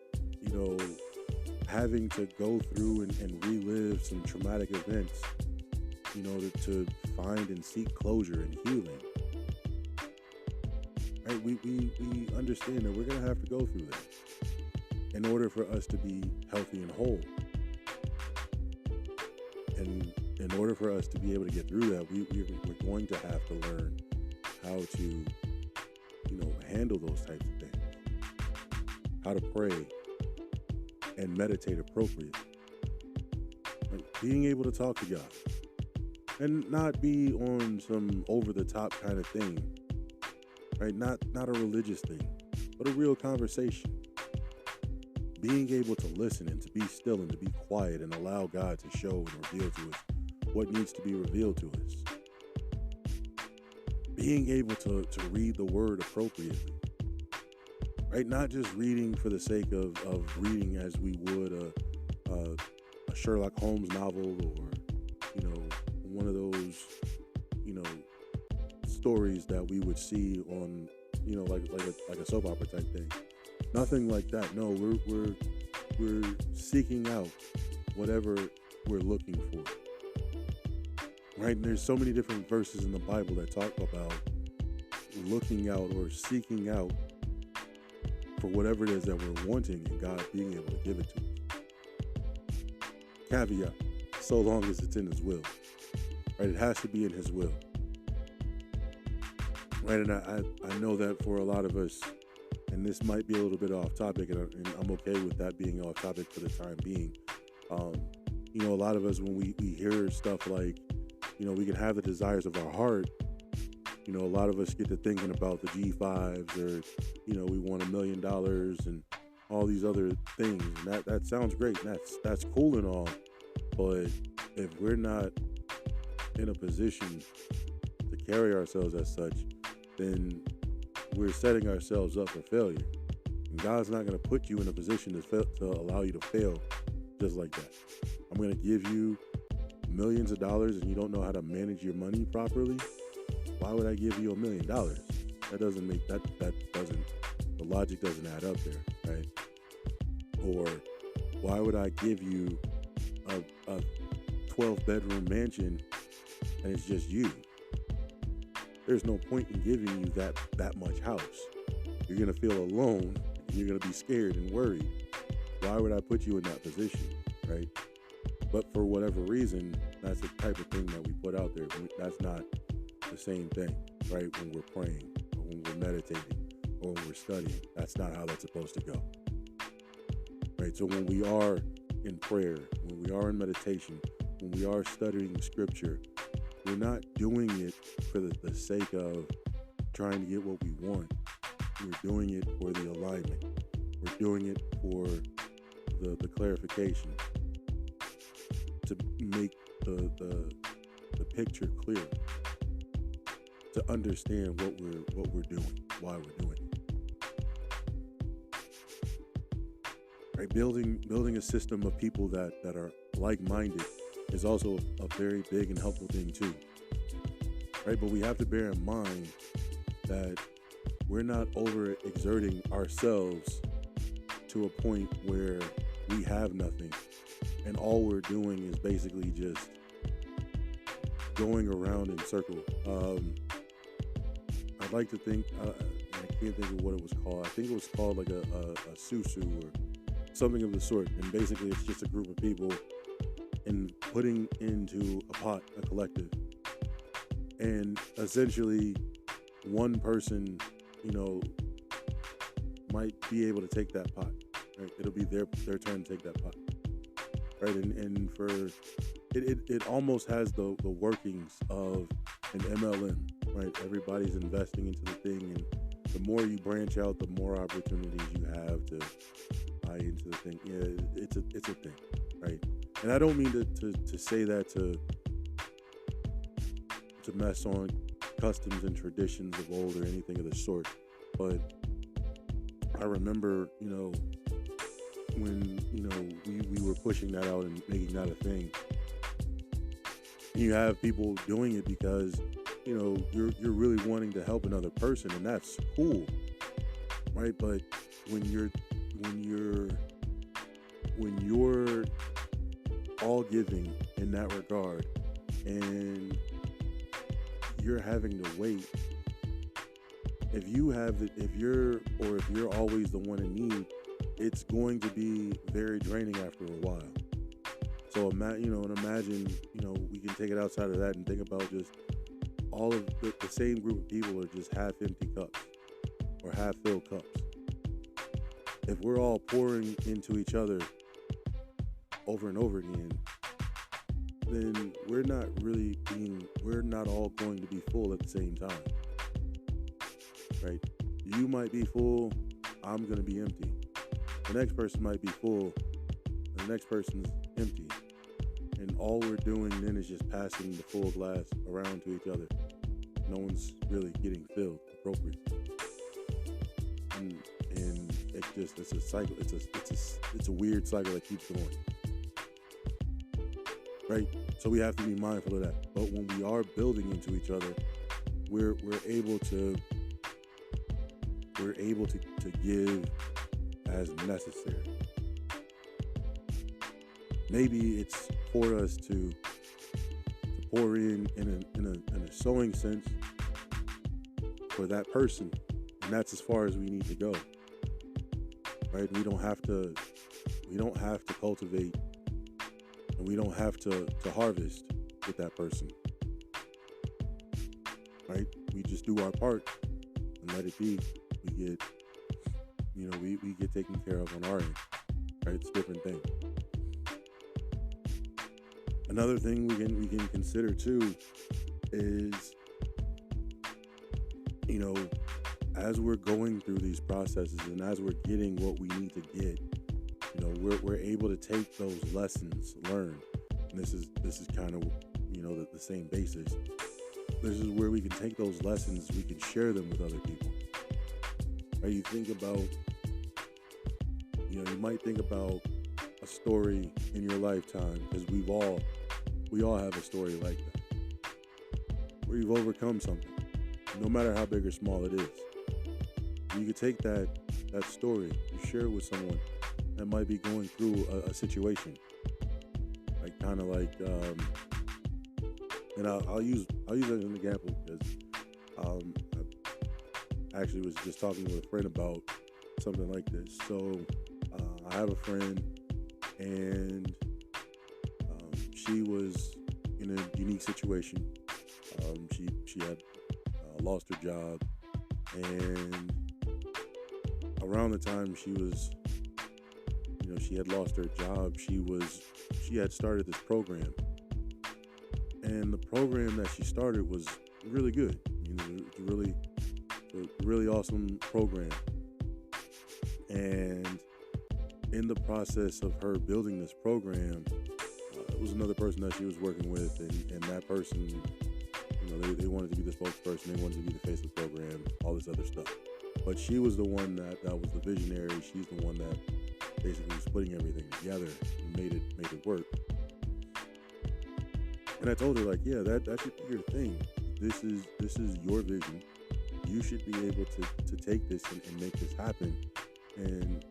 having to go through and relive some traumatic events, to find and seek closure and healing. Right? We understand that we're going to have to go through that in order for us to be healthy and whole. And in order for us to be able to get through that, we're going to have to learn how to, handle those types of things. How to pray, and meditate appropriately. Like being able to talk to God and not be on some over the top kind of thing, right? Not a religious thing, but a real conversation. Being able to listen and to be still and to be quiet and allow God to show and reveal to us what needs to be revealed to us. Being able to read the word appropriately, right? Not just reading for the sake of reading as we would a Sherlock Holmes novel, or, one of those, stories that we would see on, like a soap opera type thing. Nothing like that. No, we're seeking out whatever we're looking for. Right? And there's so many different verses in the Bible that talk about looking out or seeking out for whatever it is that we're wanting, and God being able to give it to us. Caveat, so long as it's in His will. Right? It has to be in His will. Right? And I know that for a lot of us, and this might be a little bit off topic, and I'm okay with that being off topic for the time being. A lot of us, when we hear stuff like, we can have the desires of our heart, a lot of us get to thinking about the G5s, or, we want $1 million and all these other things. And that sounds great. And that's cool and all. But if we're not in a position to carry ourselves as such, then we're setting ourselves up for failure. And God's not going to put you in a position to allow you to fail just like that. I'm going to give you millions of dollars and you don't know how to manage your money properly. Why would I give you $1 million? That doesn't make the logic doesn't add up there, right? Or why would I give you a 12-bedroom mansion and it's just you? There's no point in giving you that much house. You're going to feel alone, and you're going to be scared and worried. Why would I put you in that position, right? But for whatever reason, that's the type of thing that we put out there. That's not the same thing, right? When we're praying, or when we're meditating, or when we're studying. That's not how that's supposed to go, right? So when we are in prayer, when we are in meditation, when we are studying scripture, we're not doing it for the sake of trying to get what we want. We're doing it for the alignment. We're doing it for the clarification, to make the picture clear, to understand what we're doing, why we're doing it. Right? Building a system of people that are like-minded is also a very big and helpful thing too, right? But we have to bear in mind that we're not overexerting ourselves to a point where we have nothing, and all we're doing is basically just going around in circle. I'd like to think, I can't think of what it was called. I think it was called like a susu or something of the sort, and basically it's just a group of people and putting into a pot, a collective. And essentially one person, might be able to take that pot, right? It'll be their turn to take that pot, right? And for it almost has the workings of an MLM, right? Everybody's investing into the thing, and the more you branch out, the more opportunities you have to buy into the thing. Yeah, it's a thing, right? And I don't mean to say that to mess on customs and traditions of old or anything of the sort, but I remember, when, we were pushing that out and making that a thing. And you have people doing it because, you're really wanting to help another person, and that's cool, right? But when you're all giving in that regard, and you're having to wait, if you're always the one in need, it's going to be very draining after a while. So imagine, we can take it outside of that and think about just all of the same group of people are just half empty cups or half filled cups. If we're all pouring into each other over and over again, then we're not all going to be full at the same time, right? You might be full, I'm going to be empty. The next person might be full, and the next person's empty. And all we're doing then is just passing the full glass around to each other. No one's really getting filled appropriately. And it's a cycle. It's a weird cycle that keeps going. Right? So we have to be mindful of that. But when we are building into each other, we're able to give as necessary. Maybe it's for us to pour in a sowing sense for that person, and that's as far as we need to go. Right? We don't have to cultivate, and we don't have to harvest with that person. Right? We just do our part and let it be. We get taken care of on our end. Right? It's a different thing. Another thing we can consider too is, as we're going through these processes and as we're getting what we need to get, we're able to take those lessons learned. And this is kind of the same basis. This is where we can take those lessons, we can share them with other people. Right? You think about, you might think about a story in your lifetime, because we all have a story like that, where you've overcome something, no matter how big or small it is. And you could take that story, you share it with someone that might be going through a situation, like kind of like, and I'll use it as an example, because I actually was just talking with a friend about something like this. So I have a friend, and she was in a unique situation. She had lost her job, and around the time she had lost her job, she had started this program, and the program that she started was really good. It's a really awesome program, and in the process of her building this program, it was another person that she was working with, and that person, they wanted to be the spokesperson, they wanted to be the face of the program, all this other stuff. But she was the one that was the visionary. She's the one that basically was putting everything together and made it work. And I told her, like, yeah, that should be your thing. This is your vision. You should be able to take this and make this happen. And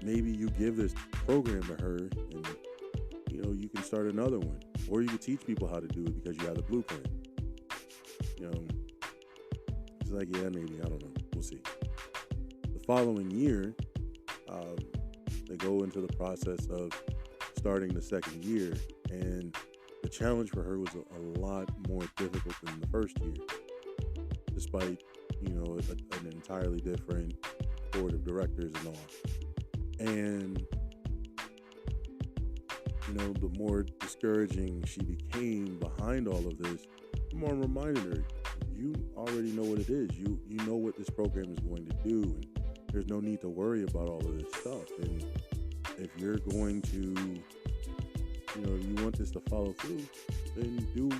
maybe you give this program to her, and you can start another one, or you can teach people how to do it because you have the blueprint. It's like, yeah, maybe, I don't know, we'll see. The following year, they go into the process of starting the second year, and the challenge for her was a lot more difficult than the first year, despite an entirely different board of directors and all. And the more discouraging she became behind all of this, the more I reminded her, you already know what it is. You know what this program is going to do, and there's no need to worry about all of this stuff. And if you're going to, you want this to follow through, then you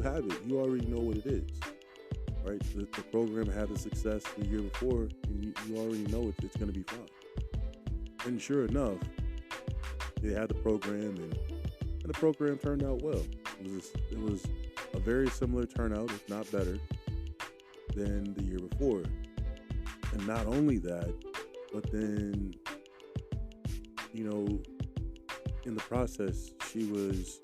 have it. You already know what it is, right? The program had the success the year before, and you already know it's going to be fine. And sure enough, they had the program, and the program turned out well. It was a very similar turnout, if not better, than the year before. And not only that, but then, in the process, she was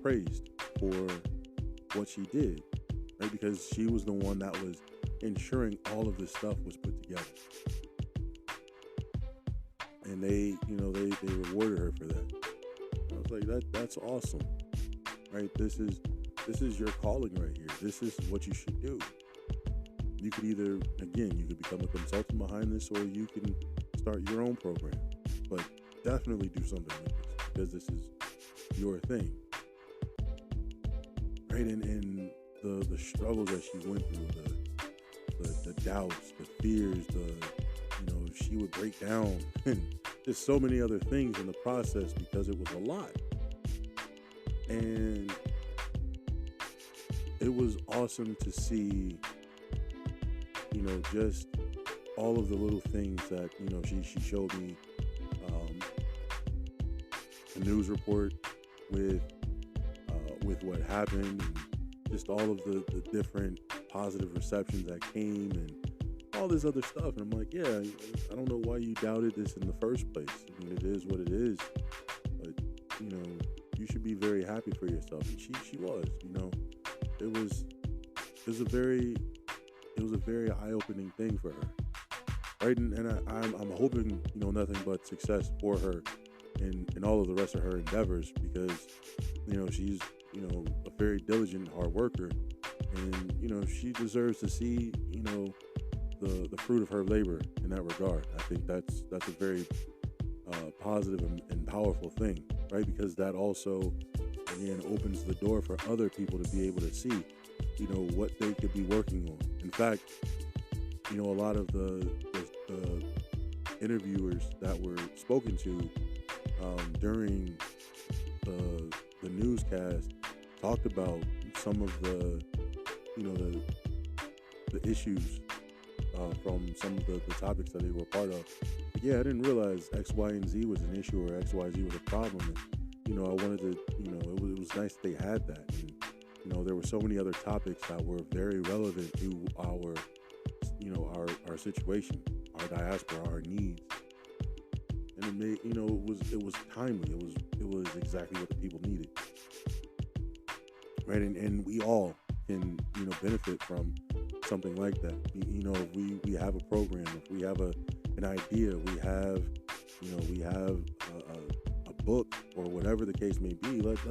praised for what she did, right? Because she was the one that was ensuring all of this stuff was put together. And they rewarded her for that. I was like, that's awesome, right? This is your calling right here. This is what you should do. You could you could become a consultant behind this, or you can start your own program. But definitely do something with this because this is your thing, right? And the struggles that she went through, the doubts, the fears, she would break down, and just so many other things in the process because it was a lot. And it was awesome to see, just all of the little things that, she showed me, a news report with what happened, and just all of the different positive receptions that came and all this other stuff. And I'm like, yeah, I don't know why you doubted this in the first place. I mean, it is what it is, but you should be very happy for yourself. And she was, it was a very eye-opening thing for her, right? And I'm hoping nothing but success for her in all of the rest of her endeavors, because she's a very diligent hard worker, and she deserves to see the fruit of her labor in that regard. I think that's a very positive and powerful thing, right? Because that also, again, opens the door for other people to be able to see, what they could be working on. In fact, a lot of the interviewers that were spoken to during the newscast talked about some of the issues from some of the topics that they were part of. But yeah, I didn't realize X, Y, and Z was an issue, or X, Y, Z was a problem. And, I wanted to, it was nice they had that. And, there were so many other topics that were very relevant to our situation, our diaspora, our needs. And it made, it was timely. It was exactly what the people needed. Right. And we all can, benefit from something like that. If we have a program, if we have an idea, we have a book, or whatever the case may be, let's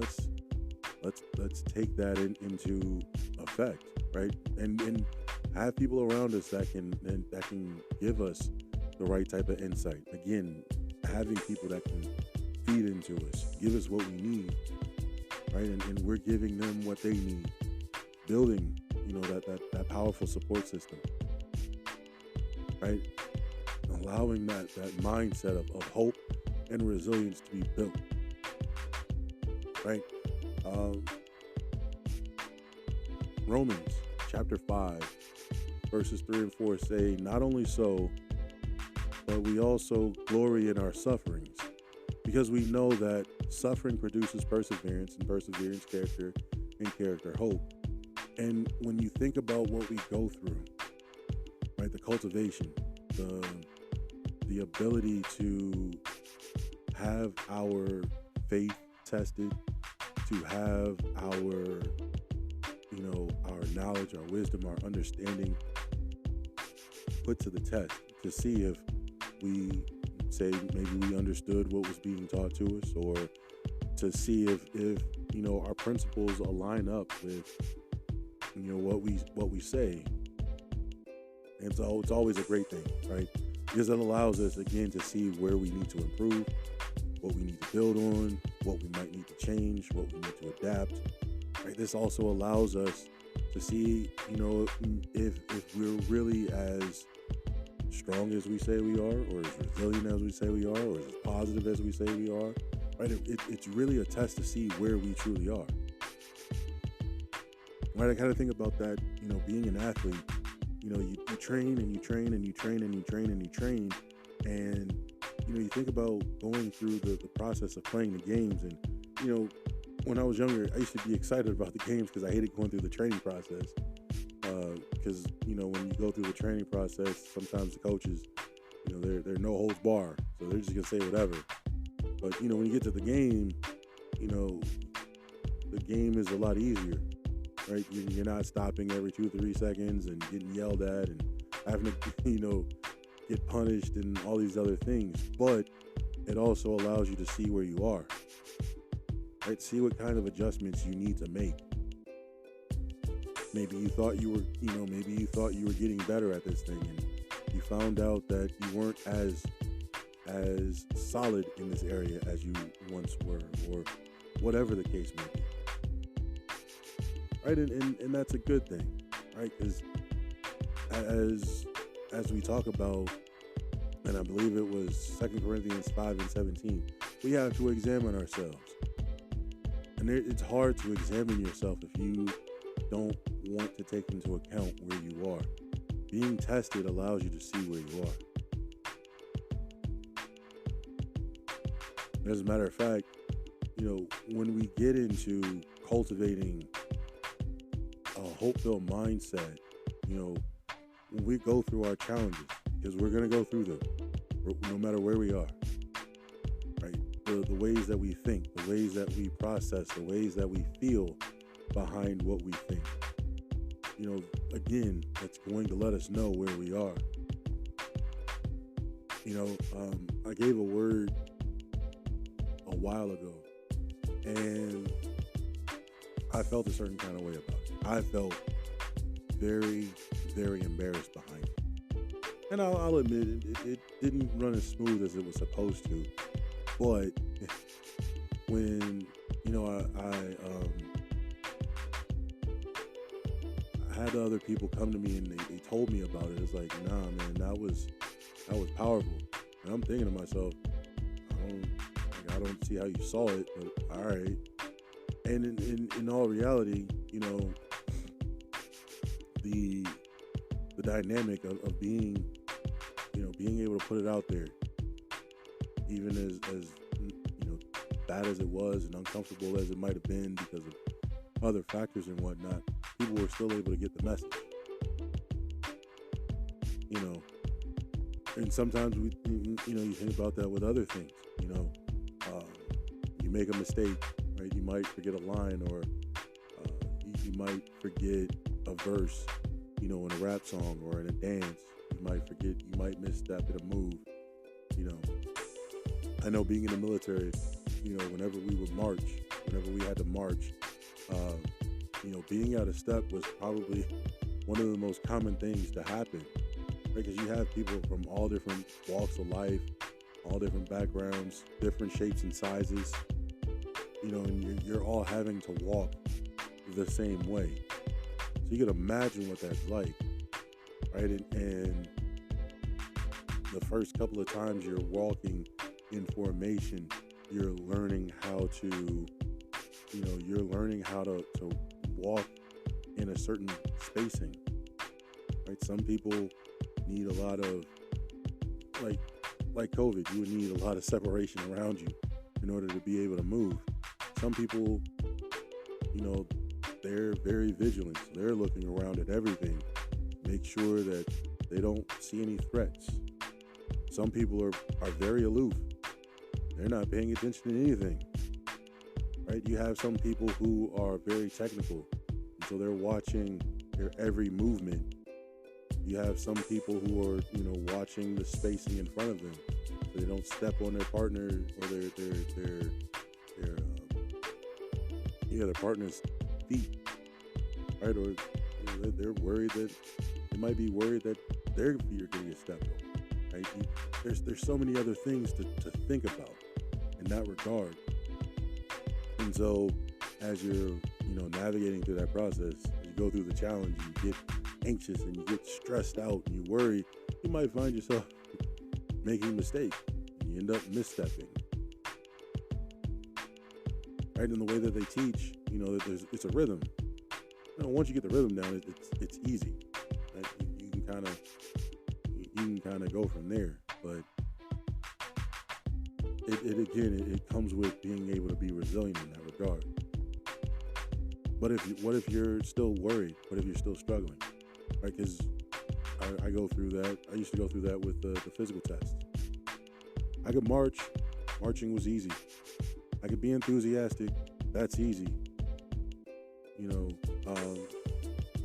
take that into effect, right? And have people around us that can give us the right type of insight. Again, having people that can feed into us, give us what we need, right? And we're giving them what they need, building that powerful support system, right? Allowing that mindset of hope and resilience to be built, right? Romans chapter 5 verses 3 and 4 say, not only so, but we also glory in our sufferings, because we know that suffering produces perseverance, and perseverance character, and character hope. And when you think about what we go through, right, the cultivation, the ability to have our faith tested, to have our knowledge, our wisdom, our understanding put to the test, to see if we say maybe we understood what was being taught to us, or to see if our principles align up with what we say. And so it's always a great thing, right? Because it allows us, again, to see where we need to improve, what we need to build on, what we might need to change, what we need to adapt, right? This also allows us to see, if we're really as strong as we say we are, or as resilient as we say we are, or as positive as we say we are, right? It's really a test to see where we truly are. Right, I kind of think about that, being an athlete, you train and you train and you train and you train and you train, and, you think about going through the process of playing the games. And, when I was younger, I used to be excited about the games because I hated going through the training process. Because, when you go through the training process, sometimes the coaches, they're no holds bar, so they're just going to say whatever. But, when you get to the game, the game is a lot easier. Right, you're not stopping every 2-3 seconds and getting yelled at and having to, get punished and all these other things. But it also allows you to see where you are. Right, see what kind of adjustments you need to make. Maybe you thought you were, getting better at this thing, and you found out that you weren't as as solid in this area as you once were, or whatever the case may be. Right, and that's a good thing, right? Because as we talk about, and I believe it was 2 Corinthians 5:17, we have to examine ourselves. And it's hard to examine yourself if you don't want to take into account where you are. Being tested allows you to see where you are. As a matter of fact, when we get into cultivating a hope-filled mindset, when we go through our challenges, because we're going to go through them, no matter where we are, right? The ways that we think, the ways that we process, the ways that we feel behind what we think. Again, that's going to let us know where we are. I gave a word a while ago, and I felt a certain kind of way about it. I felt very, very embarrassed behind it. And I'll admit it didn't run as smooth as it was supposed to. But when, I had other people come to me and they told me about it, it's like, nah, man, that was powerful. And I'm thinking to myself, I don't see how you saw it, but all right. And in all reality, the dynamic of being able to put it out there, even as bad as it was and uncomfortable as it might have been because of other factors and whatnot, people were still able to get the message. And sometimes you think about that with other things. You make a mistake, right? You might forget a line, or you might forget a verse, in a rap song or in a dance. You might misstep in a move. I know being in the military, whenever we had to march, being out of step was probably one of the most common things to happen, right? Because you have people from all different walks of life, all different backgrounds, different shapes and sizes, and you're all having to walk the same way. So you can imagine what that's like, right? And the first couple of times you're walking in formation, you're learning how to walk in a certain spacing, right? Some people need a lot of, like COVID, you would need a lot of separation around you in order to be able to move. Some people, they're very vigilant, so they're looking around at everything, make sure that they don't see any threats. Some people are very aloof. They're not paying attention to anything, right? You have some people who are very technical, and so they're watching their every movement. You have some people who are, watching the spacing in front of them, so they don't step on their partner or their partner's feet, right? Or they're worried that they might be worried that their feet are going to get stepped on, right? There's so many other things to think about in that regard. And so as you're navigating through that process, as you go through the challenge, you get anxious and you get stressed out and you worry, you might find yourself making mistakes and you end up misstepping, right? In the way that they teach, that it's a rhythm. Once you get the rhythm down, it's easy, right? You can kind of go from there. But it comes with being able to be resilient in that regard. But what if you're still worried? What if you're still struggling? Right? Because I go through that. I used to go through that with the physical test. I could march. Marching was easy. I could be enthusiastic. That's easy.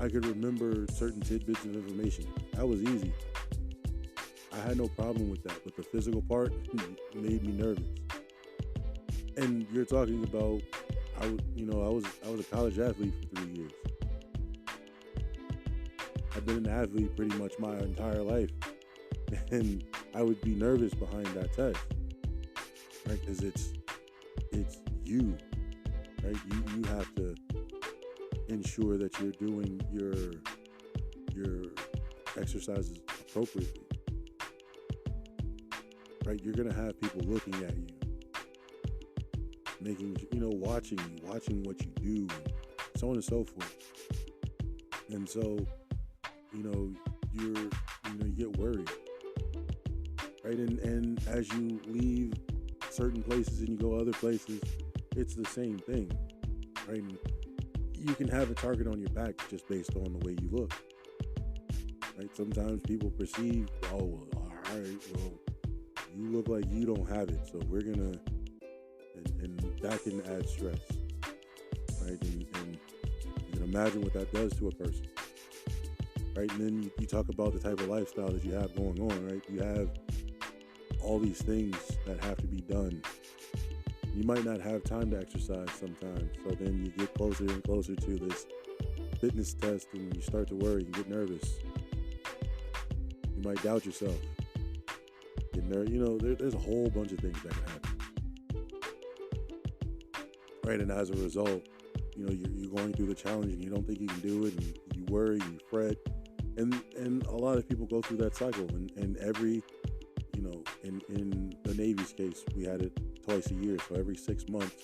I could remember certain tidbits of information. That was easy. I had no problem with that, but the physical part made me nervous. And you're talking about, I was a college athlete for 3 years. I've been an athlete pretty much my entire life, and I would be nervous behind that test, right? Because it's you, right? You have to ensure that you're doing your exercises appropriately, right? You're gonna have people looking at you, watching what you do, so on and so forth. And so, you get worried, right? And as you leave certain places and you go other places, it's the same thing, right? And you can have a target on your back just based on the way you look, right? Sometimes people perceive, oh, well, all right, well, you look like you don't have it, so we're gonna, and that can add stress, right? And you can imagine what that does to a person, right? And then you talk about the type of lifestyle that you have going on, right? You have all these things that have to be done. You might not have time to exercise sometimes, so then you get closer and closer to this fitness test and you start to worry and get nervous. You might doubt yourself. There's a whole bunch of things that can happen, right? And as a result, you're going through the challenge and you don't think you can do it, and you worry, you fret, and a lot of people go through that cycle. And every, in the Navy's case, we had it twice a year, so every 6 months,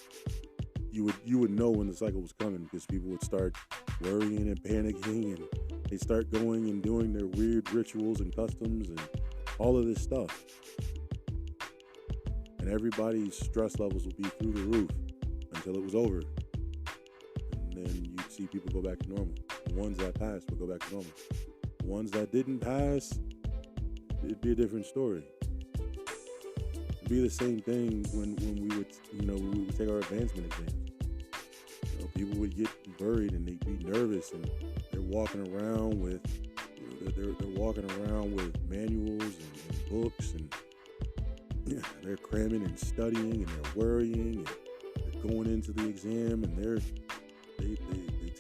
you would know when the cycle was coming, because people would start worrying and panicking, and they start going and doing their weird rituals and customs and all of this stuff. And everybody's stress levels would be through the roof until it was over. And then you'd see people go back to normal. The ones that passed would go back to normal. The ones that didn't pass, it'd be a different story. It'd be the same thing when we would take our advancement exams. People would get worried and they'd be nervous, and they're walking around with manuals and books, and they're cramming and studying, and they're worrying, and they're going into the exam, and they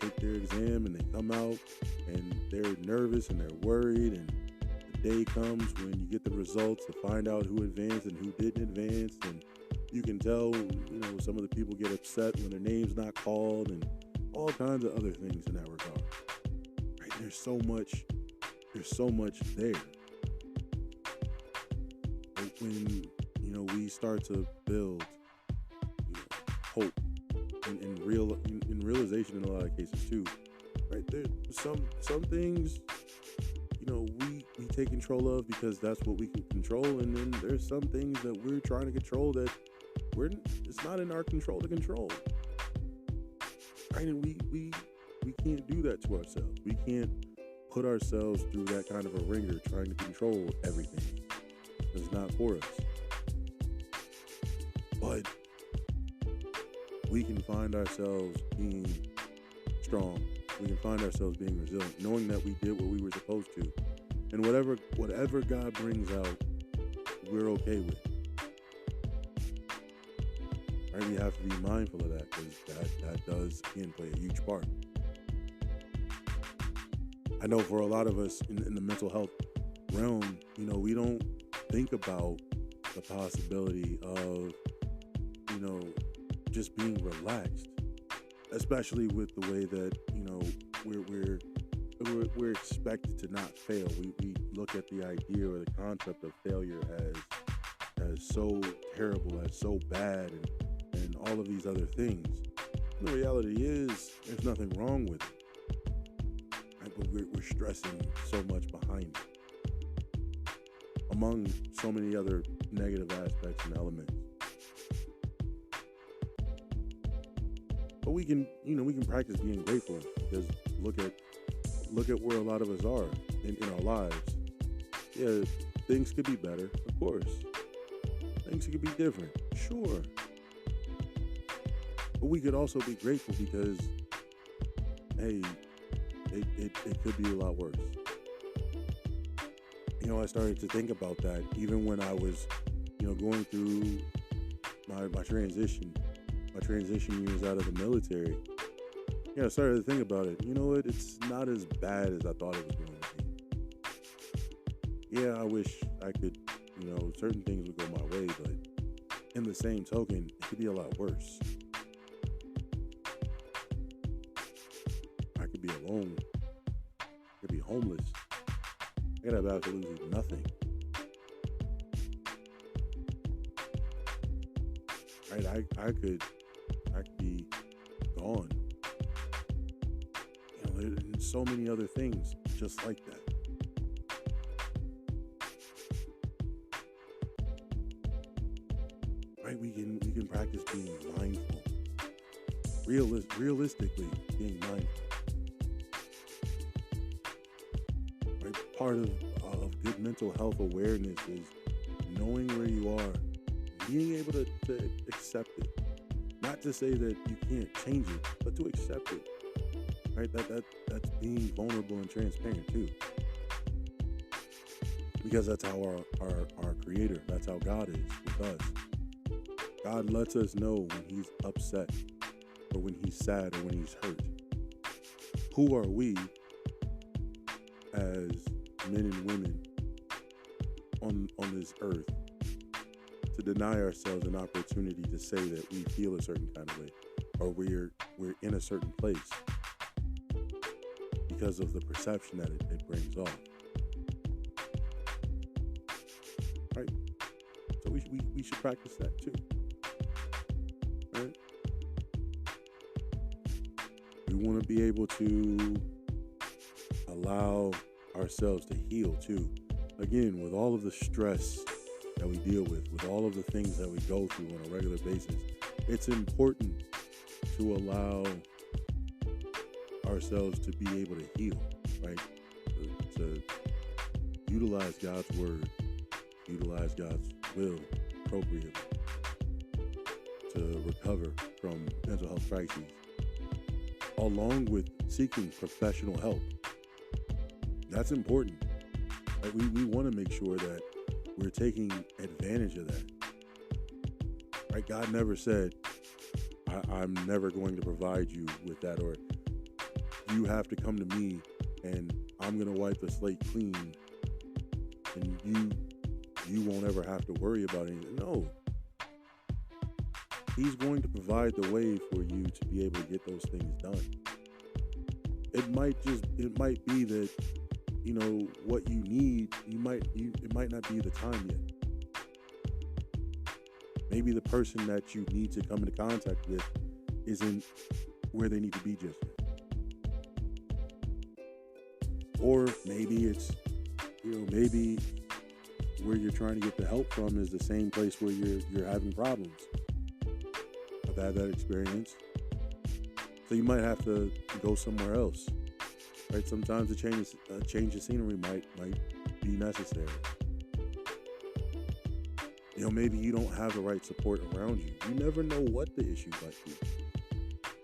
take their exam and they come out and they're nervous and they're worried, and the day comes when you get the results to find out who advanced and who didn't advance, and you can tell, some of the people get upset when their name's not called, and all kinds of other things in that regard. Right? There's so much there. But when, we start to build, hope and realization in a lot of cases too, right? There's some things, we take control of because that's what we can control, and then there's some things that we're trying to control that it's not in our control to control, right? And we can't do that to ourselves. We can't put ourselves through that kind of a ringer trying to control everything. It's not for us. But we can find ourselves being strong. We can find ourselves being resilient, knowing that we did what we were supposed to. And whatever God brings out, we're okay with. Right? We have to be mindful of that, because that does, again, play a huge part. I know for a lot of us in the mental health realm, we don't think about the possibility of, just being relaxed, especially with the way that, we're expected to not fail. We look at the idea or the concept of failure as so terrible, as so bad, and all of these other things. And the reality is, there's nothing wrong with it. Right? But we're stressing so much behind it, among so many other negative aspects and elements. But we can practice being grateful, because look at where a lot of us are in our lives. Yeah, things could be better, of course. Things could be different, sure. But we could also be grateful because, hey, it could be a lot worse. I started to think about that even when I was, going through my transition years out of the military. I started to think about it. It's not as bad as I thought it was going to be. Yeah, I wish I could certain things would go my way, but in the same token, it could be a lot worse. I could be alone. I could be homeless. I could have absolutely nothing. Right? I could be gone. There's so many other things just like that. Right? We can practice being mindful. Realistically being mindful. Right? Part of good mental health awareness is knowing where you are, being able to accept it. Not to say that you can't change it, but to accept it. Right? That's being vulnerable and transparent too. Because that's how our Creator, that's how God is with us. God lets us know when He's upset, or when He's sad, or when He's hurt. Who are we as men and women on this earth to deny ourselves an opportunity to say that we feel a certain kind of way, or we're in a certain place because of the perception that it brings off? Right? So we should practice that too. Right? We want to be able to allow ourselves to heal too. Again, with all of the stress that we deal with all of the things that we go through on a regular basis, it's important to allow ourselves to be able to heal, right? To utilize God's word, utilize God's will appropriately to recover from mental health crises, along with seeking professional help. That's important. Right? We want to make sure that we're taking advantage of that. Right? God never said, I'm never going to provide you with that, or you have to come to me and I'm going to wipe the slate clean and you won't ever have to worry about anything. No. He's going to provide the way for you to be able to get those things done. It might be that, what you need, it might not be the time yet. Maybe the person that you need to come into contact with isn't where they need to be just yet. Or maybe it's, maybe where you're trying to get the help from is the same place where you're having problems. I've had that experience. So you might have to go somewhere else. Right? Sometimes a change of scenery might be necessary. Maybe you don't have the right support around you. You never know what the issue might be.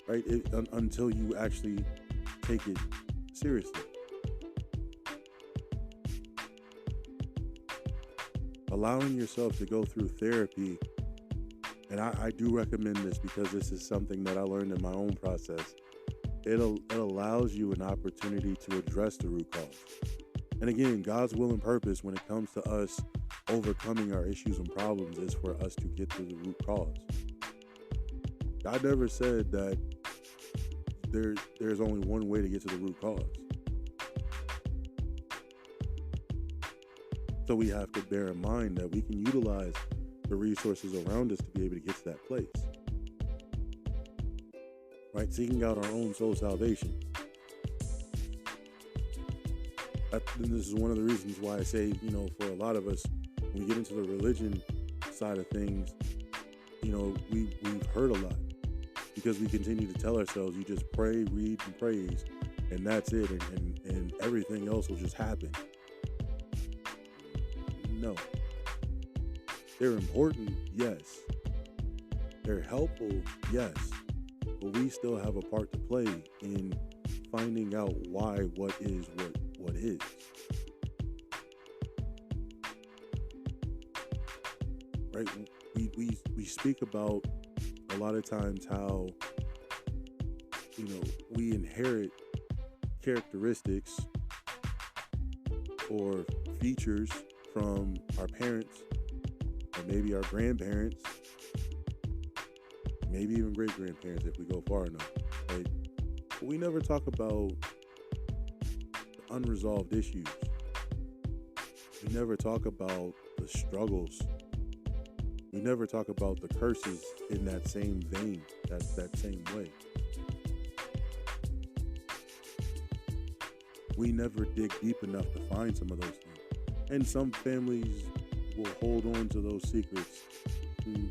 Right? Until you actually take it seriously. Allowing yourself to go through therapy, and I do recommend this because this is something that I learned in my own process. It allows you an opportunity to address the root cause. And again, God's will and purpose when it comes to us overcoming our issues and problems is for us to get to the root cause. God never said that there's only one way to get to the root cause. So we have to bear in mind that we can utilize the resources around us to be able to get to that place. Right? Seeking out our own soul salvation. And this is one of the reasons why I say, for a lot of us, when we get into the religion side of things, we've heard a lot. Because we continue to tell ourselves, you just pray, read, and praise, and that's it, and everything else will just happen. No. They're important, yes. They're helpful, yes. But we still have a part to play in finding out why what is what is. Right? We speak about a lot of times how, we inherit characteristics or features from our parents, or maybe our grandparents, maybe even great grandparents if we go far enough. Right? But we never talk about the unresolved issues. We never talk about the struggles. We never talk about the curses in that same vein, that same way. We never dig deep enough to find some of those things. And some families will hold on to those secrets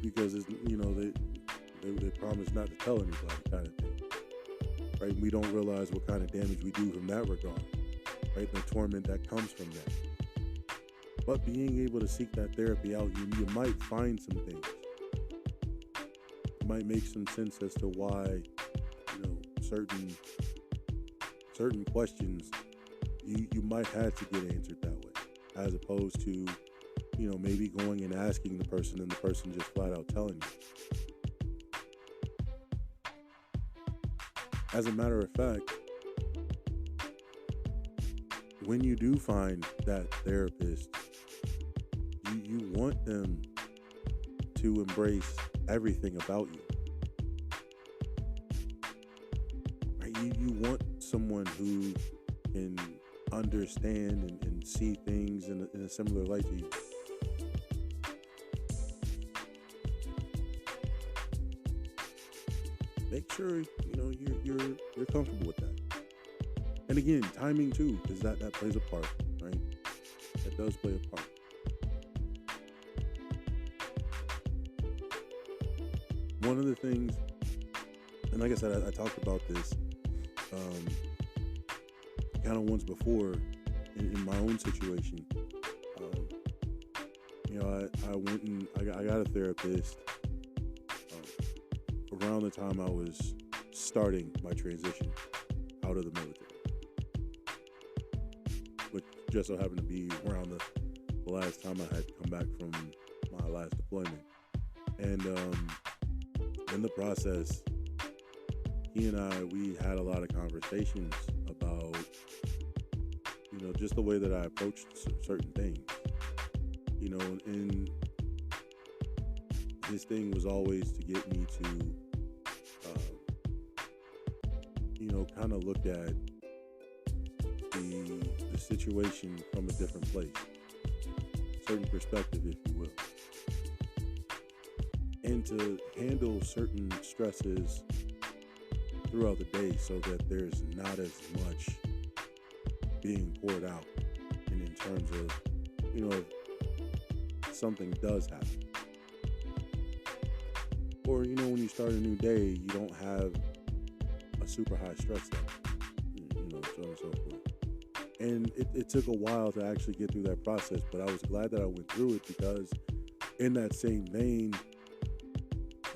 because it's, they promise not to tell anybody, kind of thing. Right? We don't realize what kind of damage we do from that regard. Right? The torment that comes from that. But being able to seek that therapy out, you might find some things. It might make some sense as to why, certain questions you might have to get answered that way, as opposed to, maybe going and asking the person and the person just flat out telling you. As a matter of fact, when you do find that therapist, you want them to embrace everything about you. Right? You want someone who can understand and see things in a similar light to you. Make sure you're comfortable with that. And again, timing too, because that plays a part, right? That does play a part. One of the things, and like I said, I talked about this kind of once before in my own situation. I went and I got a therapist around the time I was starting my transition out of the military, which just so happened to be around the last time I had come back from my last deployment. And in the process, he and we had a lot of conversations about, just the way that I approached certain things. And his thing was always to get me to, kind of look at the situation from a different place, certain perspective, if you will, and to handle certain stresses throughout the day so that there's not as much being poured out. And in terms of, if something does happen, or, when you start a new day, you don't have a super high stress level, so on and so forth. And it took a while to actually get through that process, but I was glad that I went through it, because in that same vein,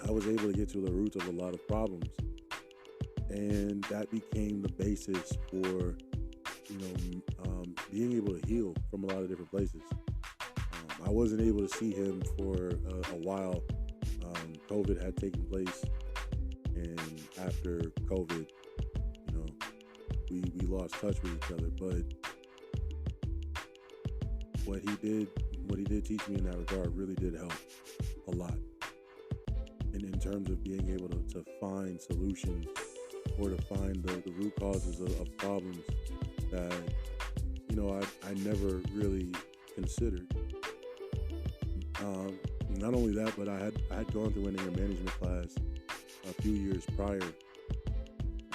I was able to get to the roots of a lot of problems. And that became the basis for, being able to heal from a lot of different places. I wasn't able to see him for a while. COVID had taken place, and after COVID, we lost touch with each other. But what he did teach me in that regard really did help a lot. And in terms of being able to find solutions, or to find the root causes of problems that, I never really considered. Not only that, but I had gone through an anger management class a few years prior,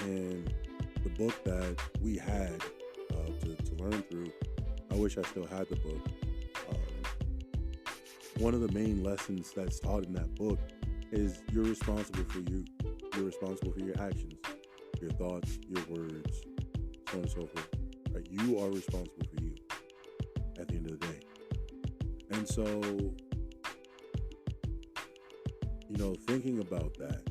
and the book that we had to learn through, I wish I still had the book. One of the main lessons that's taught in that book is you're responsible for you. You're responsible for your actions, your thoughts, your words, so on and so forth. Right? You are responsible for you at the end of the day. And so, thinking about that,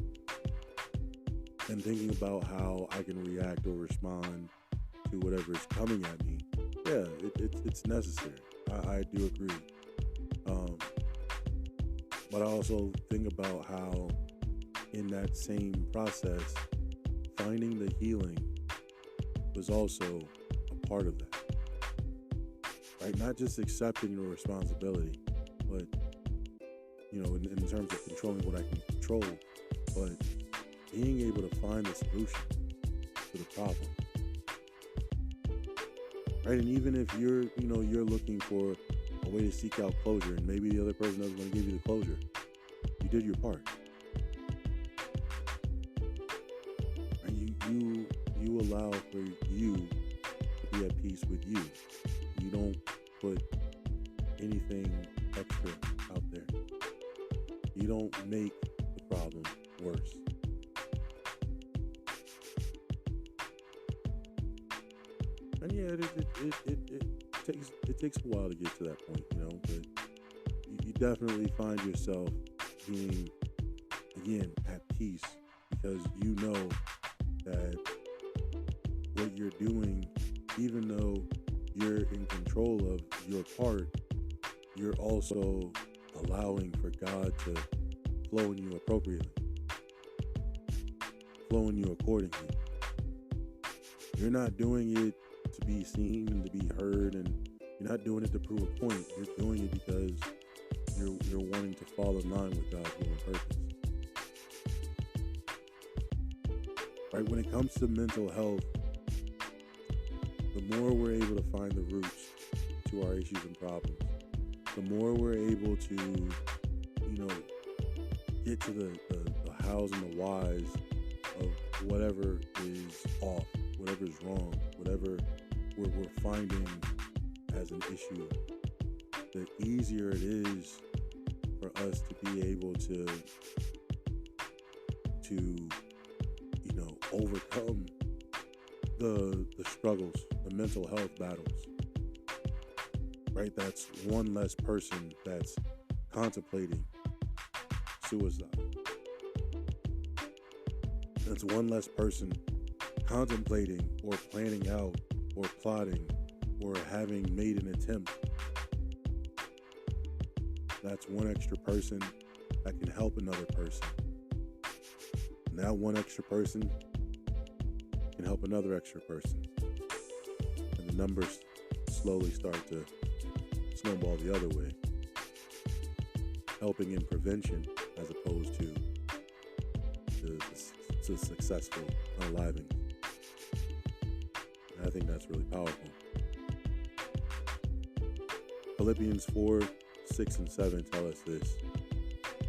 and thinking about how I can react or respond to whatever is coming at me, yeah, it's necessary. I do agree. But I also think about how in that same process, finding the healing was also a part of that. right? Not just accepting your responsibility, but, in terms of controlling what I can control, but being able to find the solution to the problem, right? And even if you're looking for a way to seek out closure, and maybe the other person doesn't want to give you the closure, you did your part. And you allow for you to be at peace with you. You don't put anything extra out there. You don't make the problem worse. And yeah, it takes a while to get to that point, but you definitely find yourself being, again, at peace, because you know that what you're doing, even though you're in control of your part, you're also allowing for God to flow in you appropriately, flow in you accordingly. You're not doing it to be seen and to be heard, and you're not doing it to prove a point. You're doing it because you're wanting to fall in line with God's will and purpose. Right? When it comes to mental health, the more we're able to find the roots to our issues and problems, the more we're able to, get to the hows and the whys of whatever is off, whatever's wrong, whatever we're finding as an issue, the easier it is for us to be able to overcome the struggles, the mental health battles, right? That's one less person that's contemplating suicide. That's one less person contemplating or planning out or plotting or having made an attempt. That's one extra person that can help another person. And that one extra person can help another extra person. And the numbers slowly start to snowball the other way, helping in prevention as opposed to the successful unaliving. And I think that's really powerful. Philippians 4:6-7 tell us this: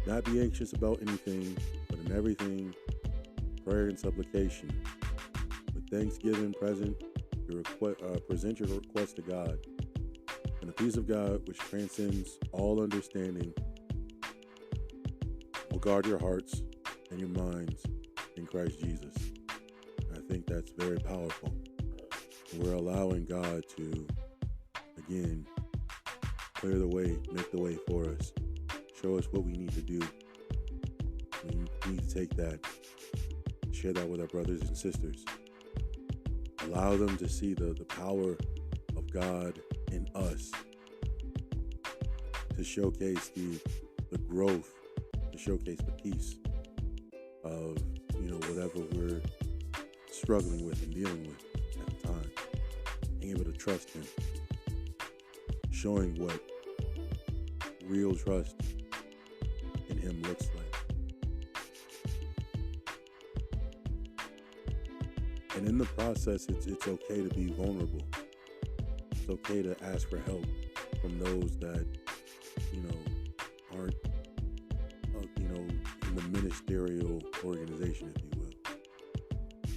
not be anxious about anything, but in everything, prayer and supplication, with thanksgiving present your present your request to God, and the peace of God, which transcends all understanding, will guard your hearts and your minds in Christ Jesus. I think that's very powerful. We're allowing God to, again, clear the way, make the way for us, show us what we need to do. We need to take that, share that with our brothers and sisters. Allow them to see the power of God in us, to showcase the growth, to showcase the peace of, whatever we're struggling with and dealing with at the time. Being able to trust Him, showing what real trust in Him looks like. And in the process, it's okay to be vulnerable. It's okay to ask for help from those that, aren't, in the ministerial organization, if you will.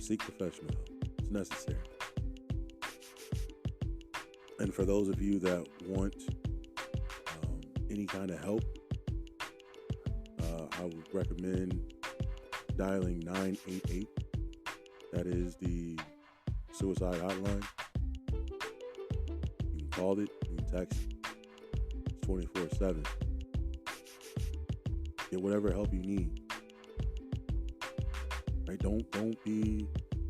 Seek professional help. It's necessary. And for those of you that want any kind of help, I would recommend dialing 988. That is the suicide hotline. You can call it, you can text it. It's 24/7. Get whatever help you need. Right? Don't be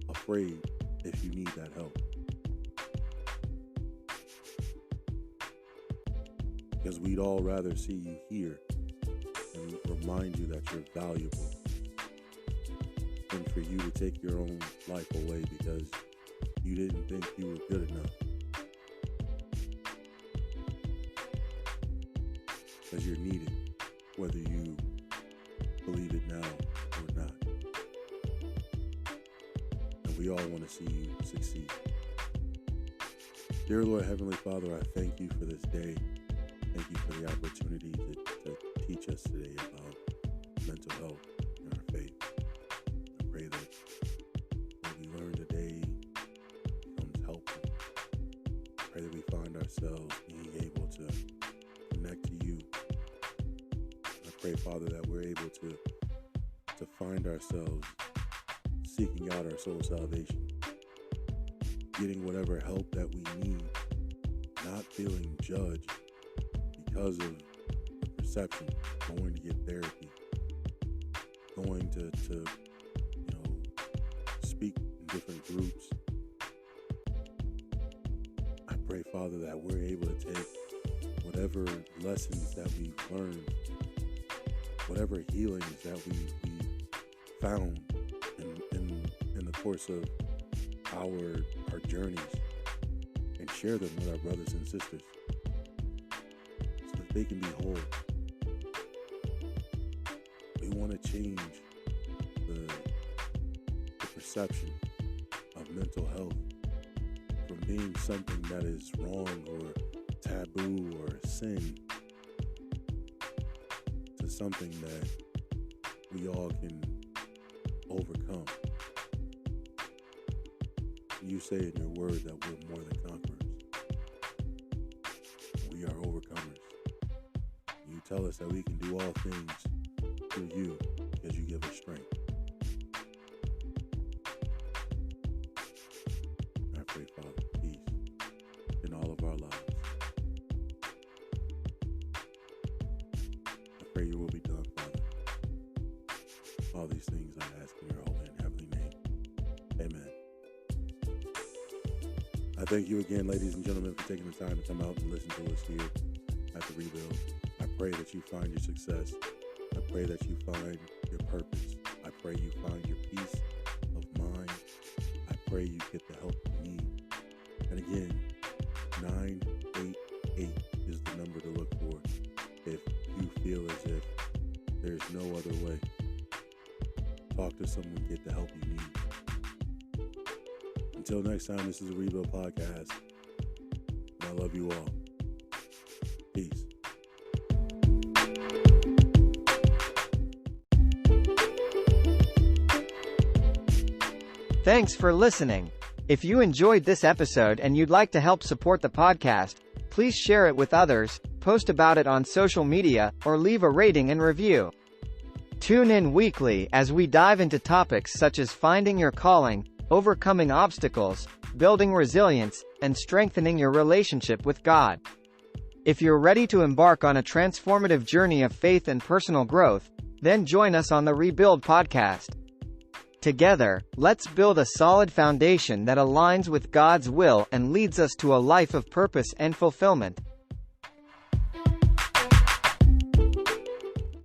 afraid if you need that help. Because we'd all rather see you here and remind you that you're valuable than for you to take your own life away because you didn't think you were good enough. whether you believe it now or not. And we all want to see you succeed. Dear Lord, Heavenly Father, I thank you for this day. Thank you for the opportunity to teach us today about mental health and our faith. I pray that what we learn today becomes helpful. I pray that we find ourselves being able to connect to you. I pray, Father, that we're able to find ourselves seeking out our soul salvation, getting whatever help that we need, not feeling judged because of the perception, going to get therapy, going to speak in different groups. I pray, Father, that we're able to take whatever lessons that we've learned, whatever healings that we found in the course of our journeys, and share them with our brothers and sisters so that they can be whole. We want to change the perception of mental health from being something that is wrong or taboo or a sin to something that we all can overcome. You say in your word that we're more than conquerors. We are overcomers. You tell us that we can do all things through you because you give us strength. I pray, Father, peace in all of our lives. I pray your will be done, Father. All these things I ask in your holy and heavenly name. Amen. I thank you again, ladies and gentlemen, for taking the time to come out and listen to us here at The Rebuild. I pray that you find your success. I pray that you find your purpose. I pray you find your peace of mind. I pray you get the help you need. And again, 988 is the number to look for if you feel as if there's no other way. Talk to someone, get the help you need. Until next time, this is a Rebuild Podcast. And I love you all. Peace. Thanks for listening. If you enjoyed this episode and you'd like to help support the podcast, please share it with others, post about it on social media, or leave a rating and review. Tune in weekly as we dive into topics such as finding your calling, overcoming obstacles, building resilience, and strengthening your relationship with God. If you're ready to embark on a transformative journey of faith and personal growth, then join us on the Rebuild Podcast. Together, let's build a solid foundation that aligns with God's will and leads us to a life of purpose and fulfillment.